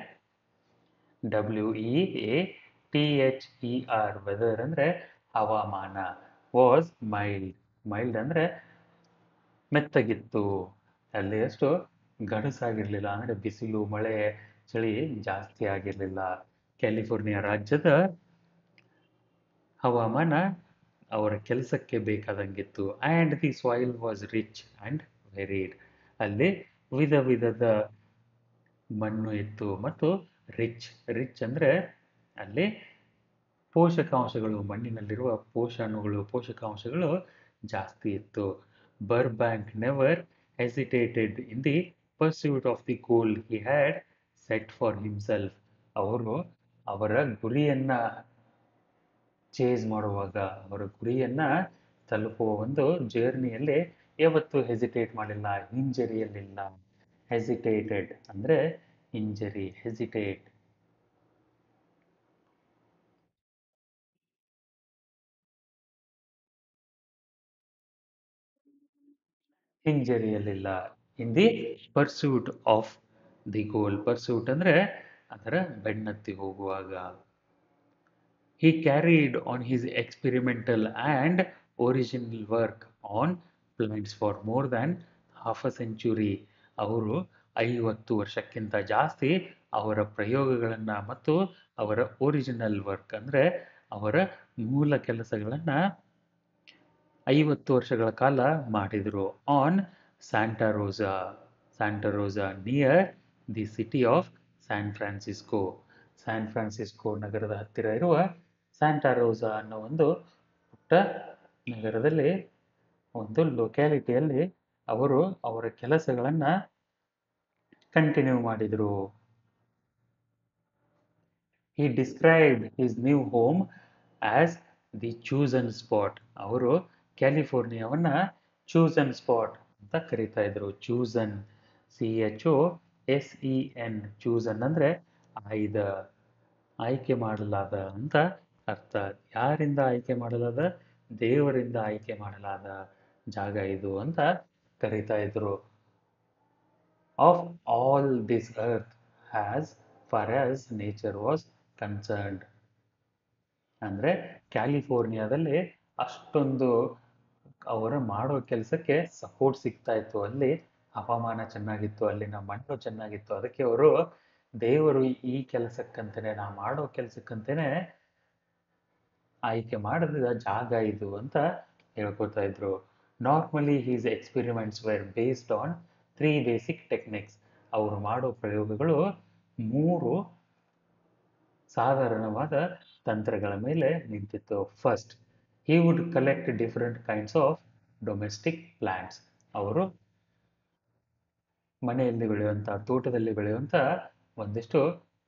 [SPEAKER 1] WEATHER, ವೆದರ್ ಅಂದರೆ ಹವಾಮಾನ, ವಾಸ್ ಮೈಲ್ಡ್. ಮೈಲ್ಡ್ ಅಂದರೆ ಮೆತ್ತಗಿತ್ತು, ಅಲ್ಲಿ ಅಷ್ಟು ಗಡಸಾಗಿರಲಿಲ್ಲ, ಅಂದರೆ ಬಿಸಿಲು ಮಳೆ ಚಳಿ ಜಾಸ್ತಿ ಆಗಿರಲಿಲ್ಲ. ಕ್ಯಾಲಿಫೋರ್ನಿಯಾ ರಾಜ್ಯದ ಹವಾಮಾನ ಅವರ ಕೆಲಸಕ್ಕೆ ಬೇಕಾದಂಗಿತ್ತು. And the soil was rich and varied. ಅಲ್ಲಿ ವಿಧ ವಿಧದ ಮಣ್ಣು ಇತ್ತು ಮತ್ತು ರಿಚ್. ರಿಚ್ ಅಂದರೆ ಅಲ್ಲಿ ಪೋಷಕಾಂಶಗಳು, ಮಣ್ಣಿನಲ್ಲಿರುವ ಪೋಷಕಾಂಶಗಳು ಜಾಸ್ತಿ ಇತ್ತು. Burbank never hesitated in the pursuit of the goal he had set for himself. ಅವರು ಅವರ ಗುರಿಯನ್ನ ಚೇಸ್ ಮಾಡುವಾಗ, ಅವರ ಗುರಿಯನ್ನ ತಲುಪುವ ಒಂದು ಜರ್ನಿಯಲ್ಲಿ ಯಾವತ್ತೂ ಹೆಸಿಟೇಟ್ ಮಾಡಿಲ್ಲ, ಹಿಂಜರಿಯಲಿಲ್ಲ. ಹೆಸಿಟೇಟೆಡ್ ಅಂದರೆ ಹಿಂಜರಿ, ಹೆಸಿಟೇಟ್. ಹಿಂಜರಿಯಲಿಲ್ಲ. In the pursuit of the goal. Pursuit ಅಂದರೆ ಅದರ ಬೆನ್ನತ್ತಿ ಹೋಗುವಾಗ. He carried on his experimental and original work on plants for more than half a century. ಅವರು 50 ವರ್ಷಕ್ಕಿಂತ ಜಾಸ್ತಿ ಅವರ ಪ್ರಯೋಗಗಳನ್ನು ಮತ್ತು ಅವರ ಒರಿಜಿನಲ್ ವರ್ಕ್ ಅಂದರೆ ಅವರ ಮೂಲ ಕೆಲಸಗಳನ್ನು 50 ವರ್ಷಗಳ ಕಾಲ ಮಾಡಿದರು. On Santa Rosa near the city of San Francisco. San Francisco ನಗರದ ಹತ್ತಿರ ಇರುವ ಸ್ಯಾಂಟಾ ರೋಸಾ ಅನ್ನೋ ಒಂದು ಪುಟ್ಟ ನಗರದಲ್ಲಿ, ಒಂದು ಲೊಕ್ಯಾಲಿಟಿಯಲ್ಲಿ ಅವರು ಅವರ ಕೆಲಸಗಳನ್ನು ಕಂಟಿನ್ಯೂ ಮಾಡಿದರು. He described his new home as the chosen spot. ಅವರು ಕ್ಯಾಲಿಫೋರ್ನಿಯಾವನ್ನ chosen spot ಅಂತ ಕರೀತಾ ಇದ್ರು. chosen, CHOSEN, chosen ಅಂದ್ರೆ ಆಯ್ದ, ಆಯ್ಕೆ ಮಾಡಲಾದ ಅಂತ ಅರ್ಥ. ಯಾರಿಂದ ಆಯ್ಕೆ ಮಾಡಲಾದ? ದೇವರಿಂದ ಆಯ್ಕೆ ಮಾಡಲಾದ ಜಾಗ ಇದು ಅಂತ ಕರೀತಾ ಇದ್ರು. Of all this earth as far as nature was concerned. ಅಂದ್ರೆ ಕ್ಯಾಲಿಫೋರ್ನಿಯಾದಲ್ಲಿ ಅಷ್ಟೊಂದು ಅವರು ಮಾಡೋ ಕೆಲಸಕ್ಕೆ ಸಪೋರ್ಟ್ ಸಿಗ್ತಾ ಇತ್ತು. ಅಲ್ಲಿ ಹವಾಮಾನ ಚೆನ್ನಾಗಿತ್ತು, ಅಲ್ಲಿನ ಮಣ್ಣು ಚೆನ್ನಾಗಿತ್ತು. ಅದಕ್ಕೆ ಅವರು ದೇವರು ಈ ಕೆಲಸಕ್ಕಂತಾನೆ, ನಾ ಮಾಡೋ ಕೆಲಸಕ್ಕಂತಾನೆ ಆಯ್ಕೆ ಮಾಡಿದ ಜಾಗ ಇದು ಅಂತ ಹೇಳ್ಕೊತಾ ಇದ್ರು. Normally his experiments were based on 3 basic techniques. ಅವರು ಮಾಡೋ ಪ್ರಯೋಗಗಳು 3 ಸಾಧಾರಣವಾದ ತಂತ್ರಗಳ ಮೇಲೆ ನಿಂತಿತ್ತು. First, he would collect different kinds of domestic plants. ಅವರು ಮನೆಯಲ್ಲಿ ಬೆಳೆಯುವಂಥ, ತೋಟದಲ್ಲಿ ಬೆಳೆಯುವಂಥ ಒಂದಿಷ್ಟು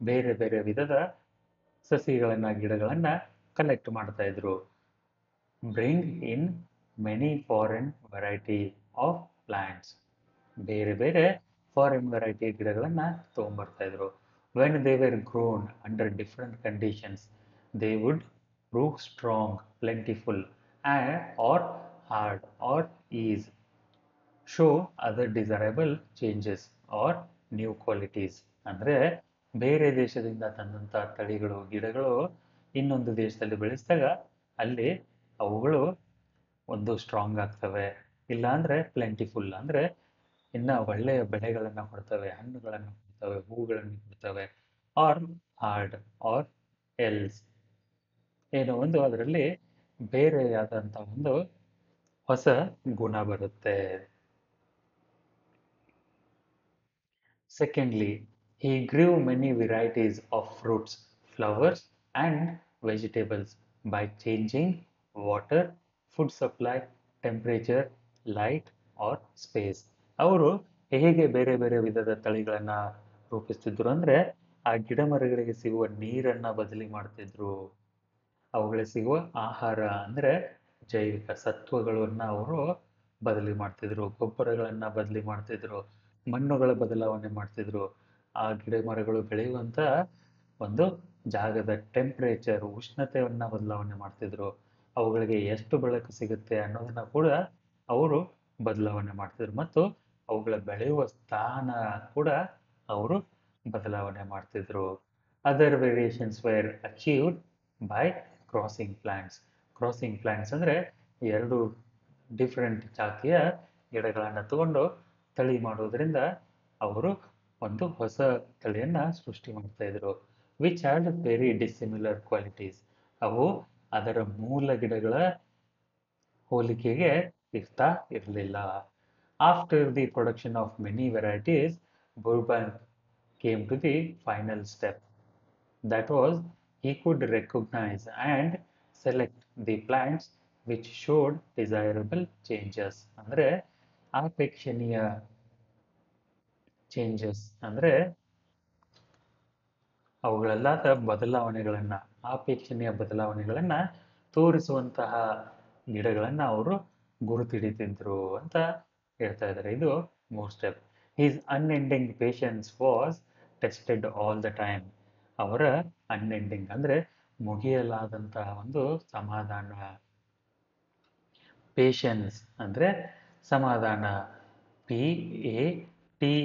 [SPEAKER 1] ಬೇರೆ ಬೇರೆ ವಿಧದ ಸಸಿಗಳನ್ನ, ಗಿಡಗಳನ್ನ ಕಲೆಕ್ಟ್ ಮಾಡ್ತಾ ಇದ್ರು. Bring in many foreign variety of plants. ಬೇರೆ ಬೇರೆ ಫಾರಿನ್ ವೆರೈಟಿ ಗಿಡಗಳನ್ನ ತಗೊಂಡ್ಬರ್ತಾ ಇದ್ರು. When they were grown under different conditions, they would prove strong, plentiful, or hard, or ease, show other desirable changes or new qualities. ಅಂದ್ರೆ ಬೇರೆ ದೇಶದಿಂದ ತಂದಂಥ ತಳಿಗಳು, ಗಿಡಗಳು ಇನ್ನೊಂದು ದೇಶದಲ್ಲಿ ಬೆಳೆಸಿದಾಗ ಅಲ್ಲಿ ಅವುಗಳು ಒಂದು ಸ್ಟ್ರಾಂಗ್ ಆಗ್ತವೆ, ಇಲ್ಲ ಅಂದ್ರೆ ಪ್ಲೆಂಟಿಫುಲ್ ಅಂದ್ರೆ ಇನ್ನ ಒಳ್ಳೆಯ ಬೆಳೆಗಳನ್ನ ಕೊಡ್ತವೆ, ಹಣ್ಣುಗಳನ್ನು ಕೊಡ್ತವೆ, ಹೂಗಳನ್ನು ಕೊಡ್ತವೆ. ಆರ್ ಹಾರ್ಡ್, ಆರ್ ಎಲ್ಸ್, ಏನೋ ಒಂದು ಅದರಲ್ಲಿ ಬೇರೆಯಾದಂಥ ಒಂದು ಹೊಸ ಗುಣ ಬರುತ್ತೆ. Secondly, he grew many varieties of fruits, flowers, and vegetables by changing water, food supply, temperature, light, or space. ಅವರು ಹೇಗೆ ಬೇರೆ ಬೇರೆ ವಿಧದ ತಳಿಗಳನ್ನ ರೂಪಿಸ್ತಿದ್ರು ಅಂದ್ರೆ, ಆ ಗಿಡ ಮರಗಳಿಗೆ ಸಿಗುವ ನೀರನ್ನ ಬದಲಿ ಮಾಡ್ತಿದ್ರು. ಅವುಗಳಿಗೆ ಸಿಗುವ ಆಹಾರ ಅಂದ್ರೆ ಜೈವಿಕ ಸತ್ವಗಳನ್ನ ಅವರು ಬದಲಿ ಮಾಡ್ತಿದ್ರು, ಗೊಬ್ಬರಗಳನ್ನ ಬದಲಿ ಮಾಡ್ತಿದ್ರು, ಮಣ್ಣುಗಳ ಬದಲಾವಣೆ ಮಾಡ್ತಿದ್ರು. ಆ ಗಿಡ ಮರಗಳು ಬೆಳೆಯುವಂತ ಒಂದು ಜಾಗದ ಟೆಂಪರೇಚರ್, ಉಷ್ಣತೆಯನ್ನ ಬದಲಾವಣೆ ಮಾಡ್ತಿದ್ರು. ಅವುಗಳಿಗೆ ಎಷ್ಟು ಬೆಳಕು ಸಿಗುತ್ತೆ ಅನ್ನೋದನ್ನ ಕೂಡ ಅವರು ಬದಲಾವಣೆ ಮಾಡ್ತಿದ್ರು. ಮತ್ತು ಅವುಗಳ ಬೆಳೆಯುವ ಸ್ಥಾನ ಕೂಡ ಅವರು ಬದಲಾವಣೆ ಮಾಡ್ತಿದ್ರು. Other variations were achieved by crossing plants. Crossing plants ಅಂದ್ರೆ 2 ಡಿಫರೆಂಟ್ ಜಾತಿಯ ಗಿಡಗಳನ್ನು ತಗೊಂಡು ತಳಿ ಮಾಡೋದ್ರಿಂದ ಅವರು ಒಂದು ಹೊಸ ತಳಿಯನ್ನ ಸೃಷ್ಟಿ ಮಾಡ್ತಾ ಇದ್ರು. Which had very dissimilar qualities. ಅವು ಅದರ ಮೂಲ ಗಿಡಗಳ ಹೋಲಿಕೆಗೆ ಇರ್ತಾ ಇರಲಿಲ್ಲ. After the production of many varieties, Burbank came to the final step. That was, he could recognize and select the plants which showed desirable changes. ಅಂದ್ರೆ ಅಪೇಕ್ಷಣೀಯ ಚೇಂಜಸ್ ಅಂದ್ರೆ ಅವುಗಳಲ್ಲಾದ ಬದಲಾವಣೆಗಳನ್ನ, ಅಪೇಕ್ಷಣೀಯ ಬದಲಾವಣೆಗಳನ್ನ ತೋರಿಸುವಂತಹ ಗಿಡಗಳನ್ನ ಅವರು ಗುರುತಿಡಿತಿದ್ರು ಅಂತ ಹೇಳ್ತಾ ಇದ್ದಾರೆ. ಇದು 3 step. His unending patience was tested all the time. ಅವರ ಅನ್ಎಂಡಿಂಗ್ ಅಂದ್ರೆ ಮುಗಿಯಲಾದಂತಹ ಒಂದು ಸಮಾಧಾನ. ಪೇಷನ್ಸ್ ಅಂದ್ರೆ ಸಮಾಧಾನ. PATIENCE,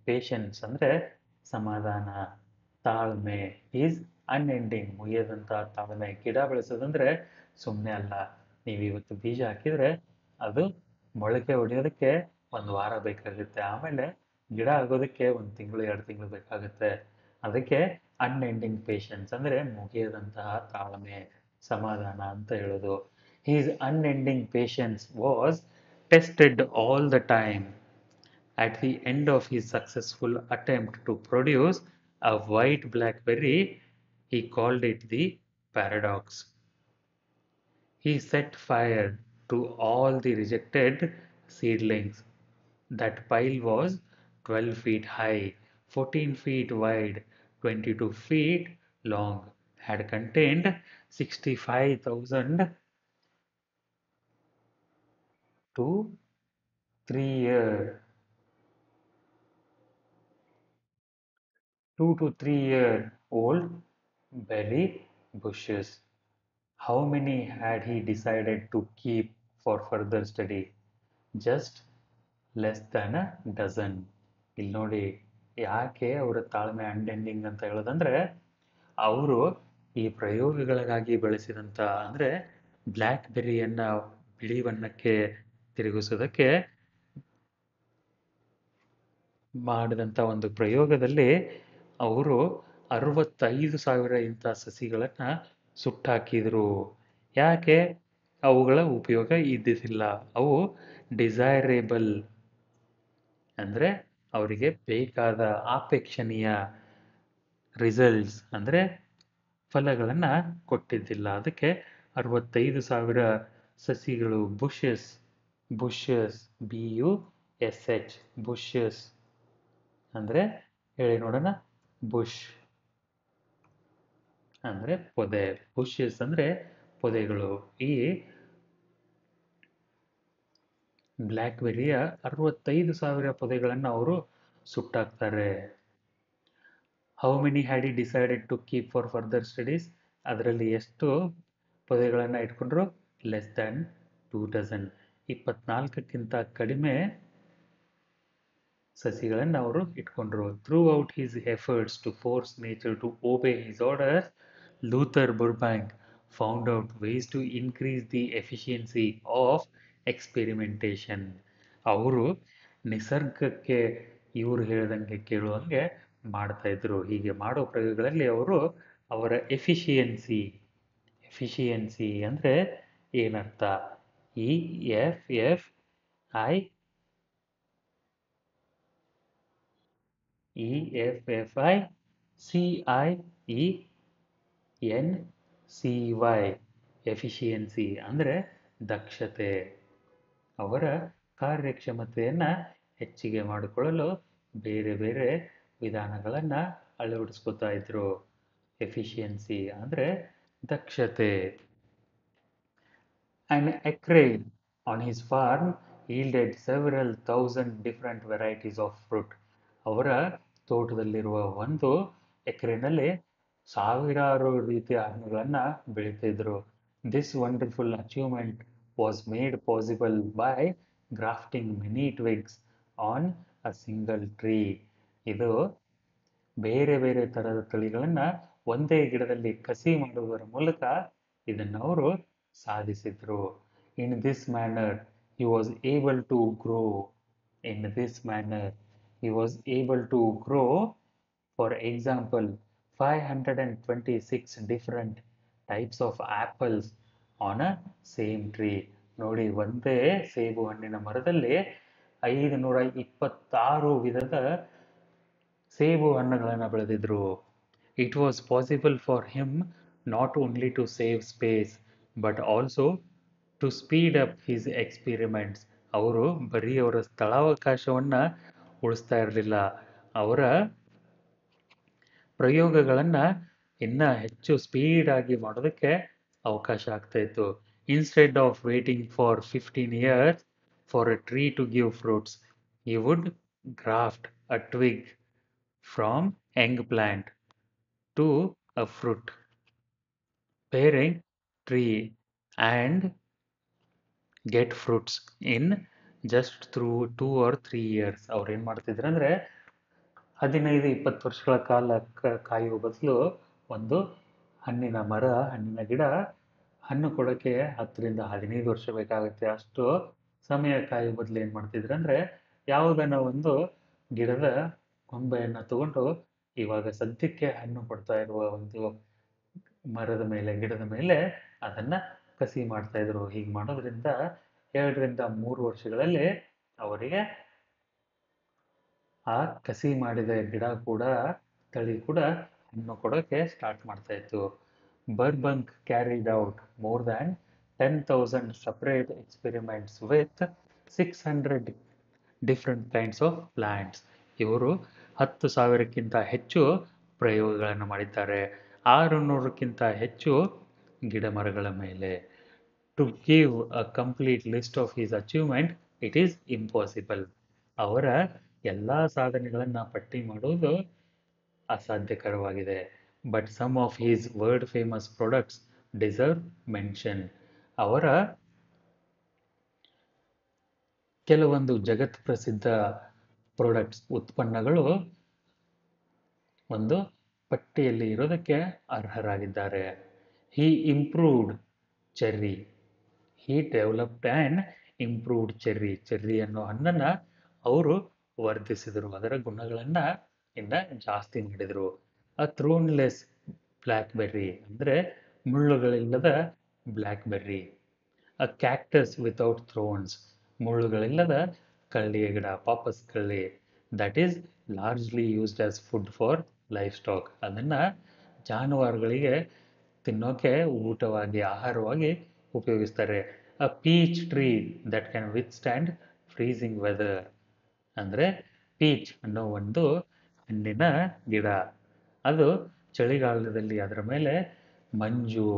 [SPEAKER 1] ಪೇಷನ್ಸ್ ಅಂದ್ರೆ ಸಮಾಧಾನ. ತಾಳ್ಮೆ. ಈಸ್ ಅನ್ಎಂಡಿಂಗ್, ಮುಗಿಯದಂತಹ ತಾಳ್ಮೆ. ಗಿಡ ಬೆಳೆಸೋದಂದ್ರೆ ಸುಮ್ಮನೆ ಅಲ್ಲ. ನೀವು ಇವತ್ತು ಬೀಜ ಹಾಕಿದ್ರೆ ಅದು ಮೊಳಕೆ ಹೊಡೆಯೋದಕ್ಕೆ 1 ವಾರ ಬೇಕಾಗುತ್ತೆ, ಆಮೇಲೆ ಗಿಡ ಆಗೋದಕ್ಕೆ 1 ತಿಂಗಳು 2 ತಿಂಗಳು ಬೇಕಾಗುತ್ತೆ. ಅದಕ್ಕೆ ಅನ್ಎಂಡಿಂಗ್ ಪೇಷನ್ಸ್ ಅಂದ್ರೆ ಮುಗಿಯದಂತಹ ತಾಳ್ಮೆ, ಸಮಾಧಾನ ಅಂತ ಹೇಳೋದು. His unending patience was tested all the time. At the end of his successful attempt to produce a white blackberry, he called it the paradox. He set fire to all the rejected seedlings. That pile was 12 feet high, 14 feet wide, 22 feet long, had contained 65,000 to 3 year 2 to 3 year old berry bushes. How many had he decided to keep for further study? Just less than a dozen. ಇಲ್ಲಿ ನೋಡಿ, ಯಾಕೆ ಅವರ ತಾಳ್ಮೆ unending ಅಂತ ಹೇಳೋದಂದ್ರೆ, ಅವರು ಈ ಪ್ರಯೋಗಗಳಿಗಾಗಿ ಬೆಳೆಸಿದಂಥ ಅಂದರೆ ಬ್ಲ್ಯಾಕ್ ಬೆರಿಯನ್ನು ಬಿಳಿ ಬಣ್ಣಕ್ಕೆ ತಿರುಗಿಸೋದಕ್ಕೆ ಮಾಡಿದಂಥ ಒಂದು ಪ್ರಯೋಗದಲ್ಲಿ ಅವರು 65,000 ಇಂಥ ಸಸಿಗಳನ್ನು ಸುಟ್ಟಾಕಿದ್ರು. ಯಾಕೆ? ಅವುಗಳ ಉಪಯೋಗ ಇದ್ದಿದ್ದಿಲ್ಲ. ಅವು ಡಿಸೈರೇಬಲ್ ಅಂದರೆ ಅವರಿಗೆ ಬೇಕಾದ ಅಪೇಕ್ಷಣೀಯ ರಿಸಲ್ಟ್ಸ್ ಅಂದರೆ ಫಲಗಳನ್ನು ಕೊಟ್ಟಿದ್ದಿಲ್ಲ. ಅದಕ್ಕೆ 65,000 ಸಸಿಗಳು ಬುಷಸ್ BUSH ಬುಷಸ್ ಅಂದರೆ ಹೇಳಿ ನೋಡೋಣ. ಬುಷ್ ಅಂದರೆ ಪೊದೆ, ಬುಷಸ್ ಅಂದರೆ ಪೊದೆಗಳು. ಈ ಬ್ಲ್ಯಾಕ್‌ಬೆರಿಯ 65,000 ಪೊದೆಗಳನ್ನು ಅವರು ಸುಟ್ಟಾಕ್ತಾರೆ. How many had he decided to keep for further studies? ಅದರಲ್ಲಿ ಎಷ್ಟು ಪೊದೆಗಳನ್ನು ಇಟ್ಕೊಂಡ್ರು? Less than 2 dozen. 24ಕ್ಕಿಂತ ಕಡಿಮೆ ಸಸಿಗಳನ್ನು ಅವರು ಇಟ್ಕೊಂಡ್ರು. Throughout his efforts to force nature to obey his orders, Luther Burbank found out ways to increase the efficiency of experimentation. ಅವರು ನಿಸರ್ಗಕ್ಕೆ ಇವರು ಹೇಳ್ದಂಗೆ ಕೇಳುವಂಗೆ ಮಾಡ್ತಾ ಇದ್ರು. ಹೀಗೆ ಮಾಡೋ ಪ್ರಯೋಗಗಳಲ್ಲಿ ಅವರು ಅವರ ಎಫಿಷಿಯನ್ಸಿ ಅಂದರೆ ಏನರ್ಥ? EFFICIENCY ಎಫಿಷಿಯನ್ಸಿ ಅಂದರೆ ದಕ್ಷತೆ. ಅವರ ಕಾರ್ಯಕ್ಷಮತೆಯನ್ನು ಹೆಚ್ಚಿಗೆ ಮಾಡಿಕೊಳ್ಳಲು ಬೇರೆ ಬೇರೆ ವಿಧಾನಗಳನ್ನು ಅಳವಡಿಸ್ಕೊತಾ ಇದ್ರು. ಎಫಿಷಿಯನ್ಸಿ ಅಂದರೆ ದಕ್ಷತೆ. An acre on his farm yielded several thousand different varieties of fruit. ಅವರ ತೋಟದಲ್ಲಿರುವ ಒಂದು ಎಕರೆನಲ್ಲಿ ಸಾವಿರಾರು ರೀತಿಯ ಹಣ್ಣುಗಳನ್ನು ಬೆಳೀತಿದ್ರು. This wonderful achievement was made possible by grafting many twigs on a single tree. ಇದು ಬೇರೆ ಬೇರೆ ಥರದ ತಳಿಗಳನ್ನು ಒಂದೇ ಗಿಡದಲ್ಲಿ ಕಸಿ ಮಾಡುವುದರ ಮೂಲಕ ಇದನ್ನು ಅವರು ಸಾಧಿಸಿದ್ರು. In this manner he was able to grow. For example, 526 different types of apples on a same tree. ನೋಡಿ, ಒಂದೇ ಸೇಬು ಹಣ್ಣಿನ ಮರದಲ್ಲಿ 526 ವಿಧದ ಸೇಬು ಹಣ್ಣುಗಳನ್ನು ಬೆಳೆದಿದ್ರು. It was possible for him not only to save space but also to speed up his experiments. ಅವರು ಬರೀ ಅವರ ಸ್ಥಳಾವಕಾಶವನ್ನು ಉಳಿಸ್ತಾ ಇರಲಿಲ್ಲ, ಅವರ ಪ್ರಯೋಗಗಳನ್ನು ಇನ್ನೂ ಹೆಚ್ಚು ಸ್ಪೀಡಾಗಿ ಮಾಡೋದಕ್ಕೆ ಅವಕಾಶ ಆಗ್ತಾ ಇತ್ತು. Instead of waiting for 15 years for a tree to give fruits, he would graft a twig from young plant to a fruit bearing tree and get fruits in just through 2 or 3 years. ಅವ್ರು ಏನು ಮಾಡ್ತಿದ್ರು ಅಂದರೆ 15-20 ವರ್ಷಗಳ ಕಾಲ ಕಾಯುವ ಬದಲು ಒಂದು ಹಣ್ಣಿನ ಗಿಡ ಹಣ್ಣು ಕೊಡೋಕ್ಕೆ 10-15 ವರ್ಷ ಬೇಕಾಗುತ್ತೆ. ಅಷ್ಟು ಸಮಯ ಕಾಯುವ ಬದಲು ಏನು ಮಾಡ್ತಿದ್ರು ಅಂದರೆ, ಯಾವುದನ್ನ ಒಂದು ಗಿಡದ ಕೊಂಬೆಯನ್ನು ತಗೊಂಡು ಇವಾಗ ಸದ್ಯಕ್ಕೆ ಹಣ್ಣು ಕೊಡ್ತಾ ಇರುವ ಒಂದು ಗಿಡದ ಮೇಲೆ ಅದನ್ನು ಕಸಿ ಮಾಡ್ತಾ ಇದ್ರು. ಹೀಗೆ ಮಾಡೋದ್ರಿಂದ 2-3 ವರ್ಷಗಳಲ್ಲಿ ಅವರಿಗೆ ಆ ಕಸಿ ಮಾಡಿದ ತಳಿ ಕೂಡ ಹಣ್ಣು ಕೊಡೋಕ್ಕೆ ಸ್ಟಾರ್ಟ್ ಮಾಡ್ತಾ ಇತ್ತು. Burbank carried out more than 10,000 separate experiments with 600 different kinds of plants. ಇವರು 10,000ಕ್ಕಿಂತ ಹೆಚ್ಚು ಪ್ರಯೋಗಗಳನ್ನು ಮಾಡಿದ್ದಾರೆ. 600ಕ್ಕಿಂತ ಹೆಚ್ಚು ಗಿಡಮರಗಳ ಮೇಲೆ. To give a complete list of his achievement it is impossible. ಅವರ ಎಲ್ಲ ಸಾಧನೆಗಳನ್ನು ಪಟ್ಟಿ ಮಾಡುವುದು ಅಸಾಧ್ಯಕರವಾಗಿದೆ. But some of his world famous products deserve mention. ಅವರ ಕೆಲವೊಂದು ಜಗತ್ ಪ್ರಸಿದ್ಧ ಪ್ರಾಡಕ್ಟ್ಸ್ ಉತ್ಪನ್ನಗಳು ಒಂದು ಪಟ್ಟಿಯಲ್ಲಿ ಇರೋದಕ್ಕೆ ಅರ್ಹರಾಗಿದ್ದಾರೆ. He improved cherry. He developed and improved cherry. Cherry ಅನ್ನೋ ಹಣ್ಣನ್ನು ಅವರು ವರ್ಧಿಸಿದರು, ಅದರ ಗುಣಗಳನ್ನು ಇನ್ನು ಜಾಸ್ತಿ ಮಾಡಿದರು. ಅ ಥ್ರೋನ್ಲೆಸ್ ಬ್ಲ್ಯಾಕ್ಬೆರ್ರಿ ಅಂದರೆ ಮುಳ್ಳುಗಳಿಲ್ಲದ blackberry. A cactus without thorns. ಮುಳ್ಳುಗಳಿಲ್ಲದ ಕಳ್ಳಿಯ ಗಿಡ, ಪಾಪಸ್ ಕಳ್ಳಿ. That is largely used as food for livestock. ಅದನ್ನು ಜಾನುವಾರುಗಳಿಗೆ ತಿನ್ನೋಕೆ ಊಟವಾಗಿ, ಆಹಾರವಾಗಿ ಉಪಯೋಗಿಸ್ತಾರೆ. A peach tree that can withstand freezing weather. ಅಂದರೆ ಪೀಚ್ ಅನ್ನೋ ಒಂದು ಹಣ್ಣಿನ ಗಿಡ, ಅದು ಚಳಿಗಾಲದಲ್ಲಿ ಅದರ ಮೇಲೆ ಮಂಜು,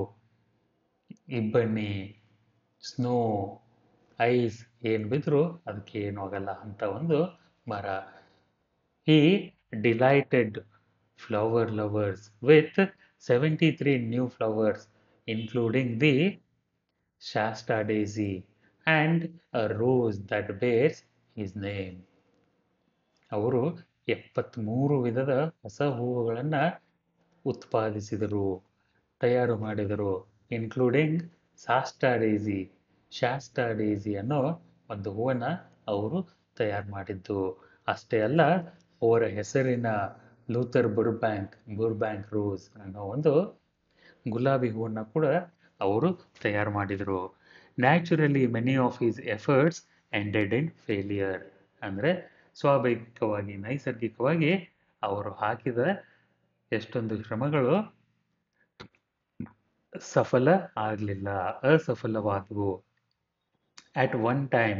[SPEAKER 1] ಇಬ್ಬನಿ, ಸ್ನೋ, ಐಸ್ ಏನು ಬಿದ್ದರೂ ಅದಕ್ಕೆ ಏನೂ ಆಗಲ್ಲ ಅಂತ ಒಂದು ಮರ. He delighted flower lovers with 73 new flowers including the Shasta daisy and a rose that bears his name. ಅವರು 73 ವಿಧದ ಹೊಸ ಹೂವುಗಳನ್ನು ಉತ್ಪಾದಿಸಿದರು, ತಯಾರು ಮಾಡಿದರು. ಇನ್ಕ್ಲೂಡಿಂಗ್ ಶಾಸ್ತಾ ಡೇಸಿ. ಶಾಸ್ತಾ ಡೇಸಿ ಅನ್ನೋ ಒಂದು ಹೂವನ್ನು ಅವರು ತಯಾರು ಮಾಡಿದ್ದು. ಅಷ್ಟೇ ಅಲ್ಲ, ಅವರ ಹೆಸರಿನ ಲೂಥರ್ ಬುರ್ಬ್ಯಾಂಕ್ ರೋಸ್ ಅನ್ನೋ ಒಂದು ಗುಲಾಬಿ ಹೂವನ್ನು ಕೂಡ ಅವರು ತಯಾರು ಮಾಡಿದರು. Naturally many of his efforts ended in failure. ಅಂದರೆ ಸ್ವಾಭಾವಿಕವಾಗಿ, ನೈಸರ್ಗಿಕವಾಗಿ ಅವರು ಹಾಕಿದ ಎಷ್ಟೊಂದು ಶ್ರಮಗಳು ಸಫಲ ಆಗಲಿಲ್ಲ, ಅಸಫಲವಾದವು. At one time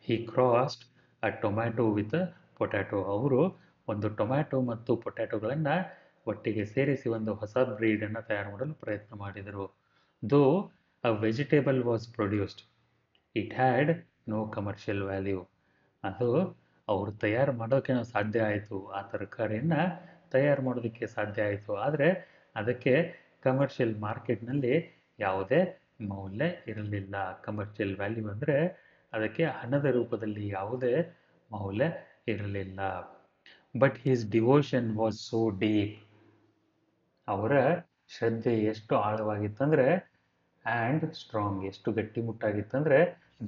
[SPEAKER 1] he crossed a tomato with a potato. ಅವರು ಒಂದು ಟೊಮ್ಯಾಟೊ ಮತ್ತು ಪೊಟ್ಯಾಟೊಗಳನ್ನು ಒಟ್ಟಿಗೆ ಸೇರಿಸಿ ಒಂದು ಹೊಸ ಬ್ರೀಡನ್ನು ತಯಾರು ಮಾಡಲು ಪ್ರಯತ್ನ ಮಾಡಿದರು. Though a vegetable was produced, it had no commercial value. ಅದು ಅವರು ತಯಾರು ಮಾಡೋಕ್ಕೆ ಸಾಧ್ಯ ಆಯಿತು, ಆ ತರಕಾರಿಯನ್ನು ತಯಾರು ಮಾಡೋದಕ್ಕೆ ಸಾಧ್ಯ ಆಯಿತು. ಆದರೆ ಅದಕ್ಕೆ ಕಮರ್ಷಿಯಲ್ ಮಾರ್ಕೆಟ್ನಲ್ಲಿ ಯಾವುದೇ ಮೌಲ್ಯ ಇರಲಿಲ್ಲ. ಕಮರ್ಷಿಯಲ್ ವ್ಯಾಲ್ಯೂ ಅಂದರೆ ಅದಕ್ಕೆ ಹಣದ ರೂಪದಲ್ಲಿ ಯಾವುದೇ ಮೌಲ್ಯ ಇರಲಿಲ್ಲ. But his devotion was so deep. ಅವರ ಶ್ರದ್ಧೆ ಎಷ್ಟು ಆಳವಾಗಿತ್ತಂದರೆ, ಆ್ಯಂಡ್ ಸ್ಟ್ರಾಂಗ್, ಎಷ್ಟು ಗಟ್ಟಿಮುಟ್ಟಾಗಿತ್ತಂದರೆ,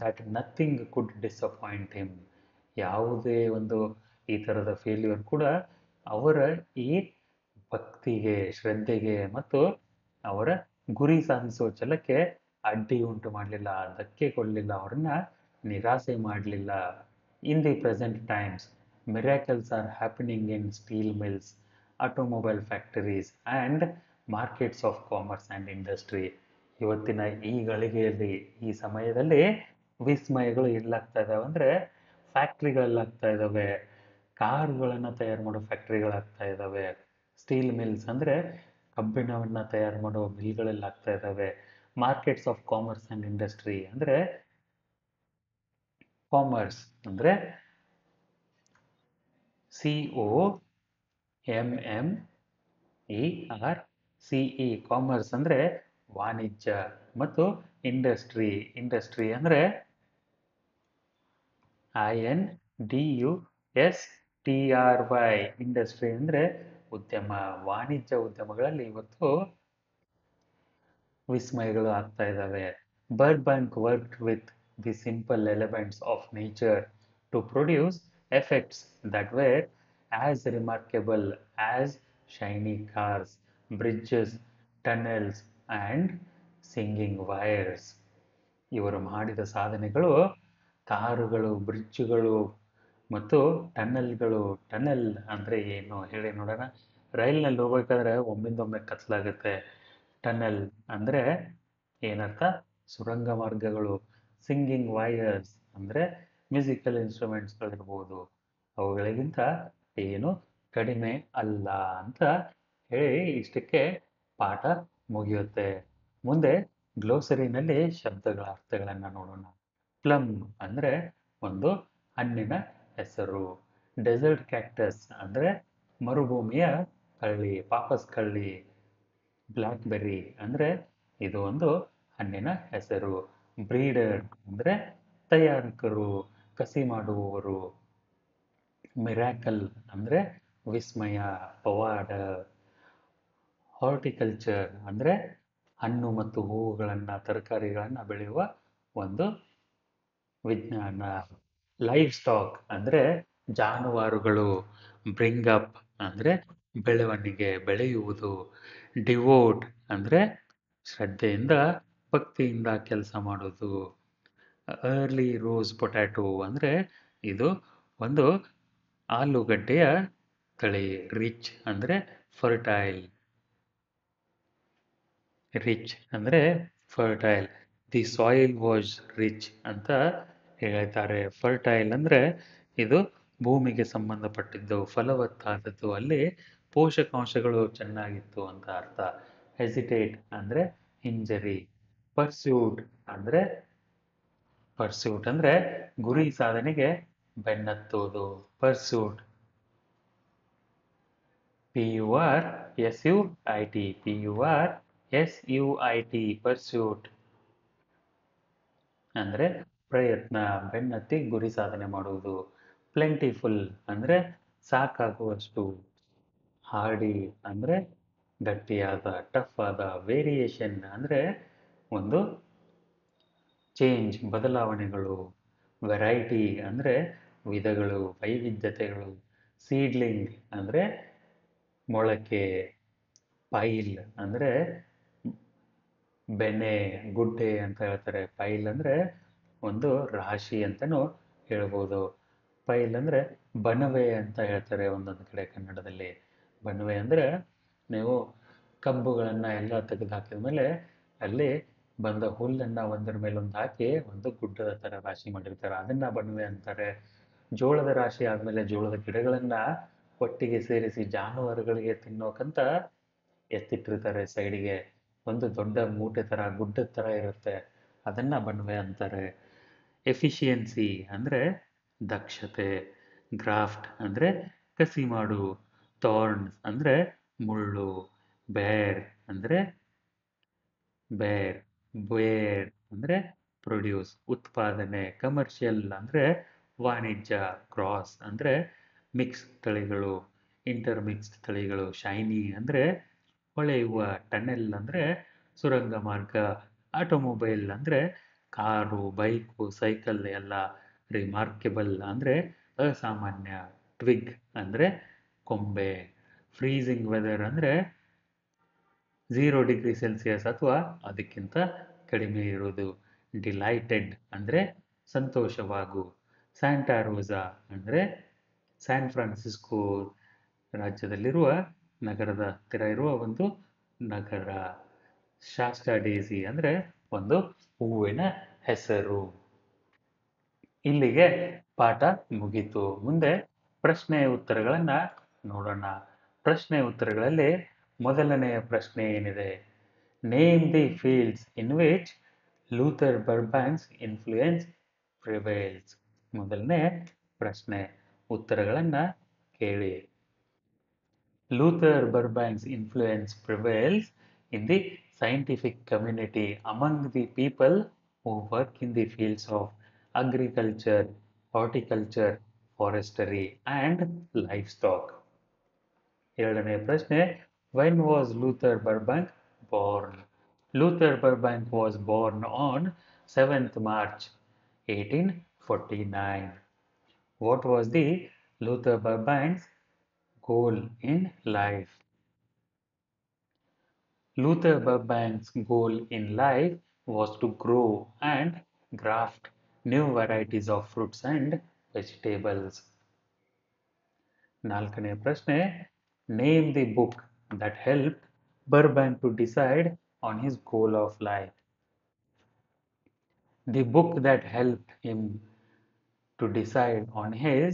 [SPEAKER 1] that nothing could disappoint him. ಯಾವುದೇ ಒಂದು ಈ ಥರದ ಫೇಲ್ಯೂರ್ ಕೂಡ ಅವರ ಈ ಭಕ್ತಿಗೆ, ಶ್ರದ್ಧೆಗೆ ಮತ್ತು ಅವರ ಗುರಿ ಸಾಧಿಸುವ ಛಲಕ್ಕೆ ಅಡ್ಡಿ ಉಂಟು ಮಾಡಲಿಲ್ಲ, ಧಕ್ಕೆ ಕೊಡಲಿಲ್ಲ, ಅವರನ್ನು ನಿರಾಸೆ ಮಾಡಲಿಲ್ಲ. In the present times miracles are happening in steel mills, automobile factories and markets of commerce and industry. ಇವತ್ತಿನ ಈ ಗಳಿಗೆಯಲ್ಲಿ, ಈ ಸಮಯದಲ್ಲಿ ವಿಸ್ಮಯಗಳು ಎಲ್ಲಾಗ್ತಾ ಇದ್ದಾವೆ ಅಂದರೆ ಫ್ಯಾಕ್ಟ್ರಿಗಳಲ್ಲಾಗ್ತಾ ಇದ್ದಾವೆ. ಕಾರುಗಳನ್ನು ತಯಾರು ಮಾಡೋ ಫ್ಯಾಕ್ಟ್ರಿಗಳಾಗ್ತಾ ಇದ್ದಾವೆ. ಸ್ಟೀಲ್ ಮಿಲ್ಸ್ ಅಂದರೆ ಕಬ್ಬಿಣವನ್ನು ತಯಾರು ಮಾಡೋ ಮಿಲ್ಗಳೆಲ್ಲ ಆಗ್ತಾ ಇದ್ದಾವೆ. Markets of commerce and industry ಅಂದರೆ ಕಾಮರ್ಸ್ ಅಂದರೆ COMMERCE. ಕಾಮರ್ಸ್ ಅಂದರೆ ವಾಣಿಜ್ಯ, ಮತ್ತು ಇಂಡಸ್ಟ್ರಿ ಅಂದರೆ INDUSTRY. ಇಂಡಸ್ಟ್ರಿ ಅಂದರೆ ಉದ್ಯಮ. ವಾಣಿಜ್ಯ ಉದ್ಯಮಗಳಲ್ಲಿ ಇವತ್ತು ವಿಸ್ಮಯಗಳು ಆಗ್ತಾ ಇದ್ದಾವೆ. Burbank worked with the simple elements of nature to produce effects that were as remarkable as shiny cars, bridges, tunnels and singing wires. ಇವರು ಮಾಡಿದ ಸಾಧನೆಗಳು ಕಾರುಗಳು, ಬ್ರಿಡ್ಜ್ಗಳು ಮತ್ತು ಟನೆಲ್ಗಳು. ಟನೆಲ್ ಅಂದರೆ ಏನು ಹೇಳಿ ನೋಡೋಣ. ರೈಲ್ನಲ್ಲಿ ಹೋಗ್ಬೇಕಾದ್ರೆ ಒಮ್ಮಿಂದೊಮ್ಮೆ ಕತ್ಲಾಗುತ್ತೆ. ಟನೆಲ್ ಅಂದರೆ ಏನರ್ಥ? ಸುರಂಗ ಮಾರ್ಗಗಳು. ಸಿಂಗಿಂಗ್ ವೈರ್ಸ್ ಅಂದರೆ ಮ್ಯೂಸಿಕಲ್ ಇನ್ಸ್ಟ್ರೂಮೆಂಟ್ಸ್ಗಳಿರ್ಬೋದು ಅವುಗಳಿಗಿಂತ ಏನು ಕಡಿಮೆ ಅಲ್ಲ ಅಂತ ಹೇಳಿ ಇಷ್ಟಕ್ಕೆ ಪಾಠ ಮುಗಿಯುತ್ತೆ. ಮುಂದೆ ಗ್ಲೋಸರಿನಲ್ಲಿ ಶಬ್ದಗಳ ಅರ್ಥಗಳನ್ನು ನೋಡೋಣ. ಪ್ಲಮ್ ಅಂದರೆ ಒಂದು ಹಣ್ಣಿನ ಹೆಸರು. ಡೆಸರ್ಟ್ ಕ್ಯಾಕ್ಟಸ್ ಅಂದರೆ ಮರುಭೂಮಿಯ ಕಳ್ಳಿ, ಪಾಪಸ್ ಕಳ್ಳಿ. ಬ್ಲ್ಯಾಕ್‌ಬೆರ್ರಿ ಅಂದರೆ ಇದು ಒಂದು ಹಣ್ಣಿನ ಹೆಸರು. ಬ್ರೀಡರ್ ಅಂದರೆ ತಯಾರಕರು, ಕಸಿ ಮಾಡುವವರು. ಮಿರಾಕಲ್ ಅಂದರೆ ವಿಸ್ಮಯ, ಪವಾಡ. ಹಾರ್ಟಿಕಲ್ಚರ್ ಅಂದರೆ ಹಣ್ಣು ಮತ್ತು ಹೂವುಗಳನ್ನು, ತರಕಾರಿಗಳನ್ನು ಬೆಳೆಯುವ ಒಂದು ವಿಜ್ಞಾನ. ಲೈವ್ ಸ್ಟಾಕ್ ಅಂದರೆ ಜಾನುವಾರುಗಳು. ಬ್ರಿಂಗ್ ಅಪ್ ಅಂದರೆ ಬೆಳವಣಿಗೆ, ಬೆಳೆಯುವುದು. ಡಿವೋಟ್ ಅಂದರೆ ಶ್ರದ್ಧೆಯಿಂದ, ಭಕ್ತಿಯಿಂದ ಕೆಲಸ ಮಾಡೋದು. ಅರ್ಲಿ ರೋಸ್ ಪೊಟ್ಯಾಟೊ ಅಂದರೆ ಇದು ಒಂದು ಆಲೂಗಡ್ಡೆಯ ತಳಿ. ರಿಚ್ ಅಂದರೆ ಫರ್ಟೈಲ್. ರಿಚ್ ಅಂದರೆ fertile. The soil was rich ಅಂತ ಹೇಳ್ತಾರೆ. ಫರ್ಟೈಲ್ ಅಂದರೆ ಇದು ಭೂಮಿಗೆ ಸಂಬಂಧಪಟ್ಟಿದ್ದು, ಫಲವತ್ತಾದದ್ದು, ಅಲ್ಲಿ ಪೋಷಕಾಂಶಗಳು ಚೆನ್ನಾಗಿತ್ತು ಅಂತ ಅರ್ಥ. ಹೆಸಿಟೇಟ್ ಅಂದರೆ ಹಿಂಜರಿ. ಪರ್ಸ್ಯೂಟ್ ಅಂದರೆ ಗುರಿ ಸಾಧನೆಗೆ ಬೆನ್ನತ್ತೋದು. ಪರ್ಸ್ಯೂಟ್. PURSUIT. PURSUIT. ಪರ್ಸ್ಯೂಟ್ ಅಂದರೆ ಪ್ರಯತ್ನ, ಬೆನ್ನತ್ತಿ ಗುರಿ ಸಾಧನೆ ಮಾಡುವುದು. ಪ್ಲೆಂಟಿಫುಲ್ ಅಂದರೆ ಸಾಕಾಗುವಷ್ಟು. ಹಾರ್ಡಿ ಅಂದರೆ ಗಟ್ಟಿಯಾದ, ಟಫ್ ಆದ. ವೇರಿಯೇಷನ್ ಅಂದರೆ ಒಂದು ಚೇಂಜ್, ಬದಲಾವಣೆಗಳು. ವೆರೈಟಿ ಅಂದರೆ ವಿಧಗಳು, ವೈವಿಧ್ಯತೆಗಳು. ಸೀಡ್ಲಿಂಗ್ ಅಂದರೆ ಮೊಳಕೆ. ಪೈಲ್ ಅಂದರೆ ಬೆನೆ, ಗುಡ್ಡೆ ಅಂತ ಹೇಳ್ತಾರೆ. ಪೈಲ್ ಅಂದರೆ ಒಂದು ರಾಶಿ ಅಂತಲೂ ಹೇಳ್ಬೋದು. ಪೈಲ್ ಅಂದರೆ ಬಣವೆ ಅಂತ ಹೇಳ್ತಾರೆ ಒಂದೊಂದು ಕಡೆ ಕನ್ನಡದಲ್ಲಿ. ಬಣವೆ ಅಂದರೆ ನೀವು ಕಬ್ಬುಗಳನ್ನು ಎಲ್ಲ ತೆಗೆದು ಹಾಕಿದ ಮೇಲೆ ಅಲ್ಲಿ ಬಂದ ಹುಲ್ಲನ್ನು ಒಂದರ ಮೇಲೆ ಒಂದು ಹಾಕಿ ಒಂದು ಗುಡ್ಡದ ಥರ ರಾಶಿ ಮಾಡಿರ್ತಾರೆ, ಅದನ್ನು ಬಣವೆ ಅಂತಾರೆ. ಜೋಳದ ರಾಶಿ ಆದಮೇಲೆ ಜೋಳದ ಗಿಡಗಳನ್ನು ಒಟ್ಟಿಗೆ ಸೇರಿಸಿ ಜಾನುವಾರುಗಳಿಗೆ ತಿನ್ನೋಕಂತ ಎತ್ತಿಟ್ಟಿರ್ತಾರೆ ಸೈಡಿಗೆ. ಒಂದು ದೊಡ್ಡ ಮೂಟೆ ಥರ, ಗುಡ್ಡದ ಥರ ಇರುತ್ತೆ, ಅದನ್ನು ಬಣವೆ ಅಂತಾರೆ. ಎಫಿಷಿಯನ್ಸಿ ಅಂದರೆ ದಕ್ಷತೆ. ಗ್ರಾಫ್ಟ್ ಅಂದರೆ ಕಸಿ ಮಾಡು. ಥಾರ್ನ್ಸ್ ಅಂದರೆ ಮುಳ್ಳು. ಬೇರ್ ಅಂದರೆ ಬೇರ್ ಅಂದರೆ ಪ್ರೊಡ್ಯೂಸ್, ಉತ್ಪಾದನೆ. ಕಮರ್ಷಿಯಲ್ ಅಂದರೆ ವಾಣಿಜ್ಯ. ಕ್ರಾಸ್ ಅಂದರೆ ಮಿಕ್ಸ್ ತಳಿಗಳು, ಇಂಟರ್ಮಿಕ್ಸ್ಡ್ ತಳಿಗಳು. ಶೈನಿ ಅಂದರೆ ಹೊಳೆಯುವ. ಟನೆಲ್ ಅಂದರೆ ಸುರಂಗ ಮಾರ್ಗ. ಆಟೋಮೊಬೈಲ್ ಅಂದರೆ ಕಾರು, ಬೈಕು, ಸೈಕಲ್ ಎಲ್ಲ. ರಿಮಾರ್ಕೆಬಲ್ ಅಂದರೆ ಅಸಾಮಾನ್ಯ. ಟ್ವಿಗ್ ಅಂದರೆ ಕೊಂಬೆ. ಫ್ರೀಸಿಂಗ್ ವೆದರ್ ಅಂದರೆ 0 ಡಿಗ್ರಿ ಸೆಲ್ಸಿಯಸ್ ಅಥವಾ ಅದಕ್ಕಿಂತ ಕಡಿಮೆ ಇರುವುದು. ಡಿಲೈಟೆಡ್ ಅಂದರೆ ಸಂತೋಷವಾಗು. ಸ್ಯಾಂಟಾ ರೋಸಾ ಅಂದರೆ ಸ್ಯಾನ್ ಫ್ರಾನ್ಸಿಸ್ಕೋ ರಾಜ್ಯದಲ್ಲಿರುವ ನಗರದ ಹತ್ತಿರ ಇರುವ ಒಂದು ನಗರ. ಶಾಸ್ತಾ ಡೇಸಿ ಅಂದರೆ ಒಂದು ಹೂವಿನ ಹೆಸರು. ಇಲ್ಲಿಗೆ ಪಾಠ ಮುಗೀತು. ಮುಂದೆ ಪ್ರಶ್ನೆ ಉತ್ತರಗಳನ್ನು ನೋಡೋಣ. ಪ್ರಶ್ನೆ ಉತ್ತರಗಳಲ್ಲಿ ಮೊದಲನೆಯ ಪ್ರಶ್ನೆ ಏನಿದೆ? Name the fields in which Luther Burbanks influence prevails. ಮೊದಲನೇ ಪ್ರಶ್ನೆ, ಉತ್ತರಗಳನ್ನು ಕೇಳಿ. Luther Burbank's influence prevails in the scientific community among the people who work in the fields of agriculture, horticulture, forestry, and livestock. ಎರಡನೇ ಪ್ರಶ್ನೆ, when was Luther Burbank born? Luther Burbank was born on 7th March 1849. What was the Luther Burbank's goal in life? Luther Burbank's goal in life was to grow and graft new varieties of fruits and vegetables. ನಾಲ್ಕನೇ ಪ್ರಶ್ನೆ, name the book that helped Burbank to decide on his goal of life. The book that helped him to decide on his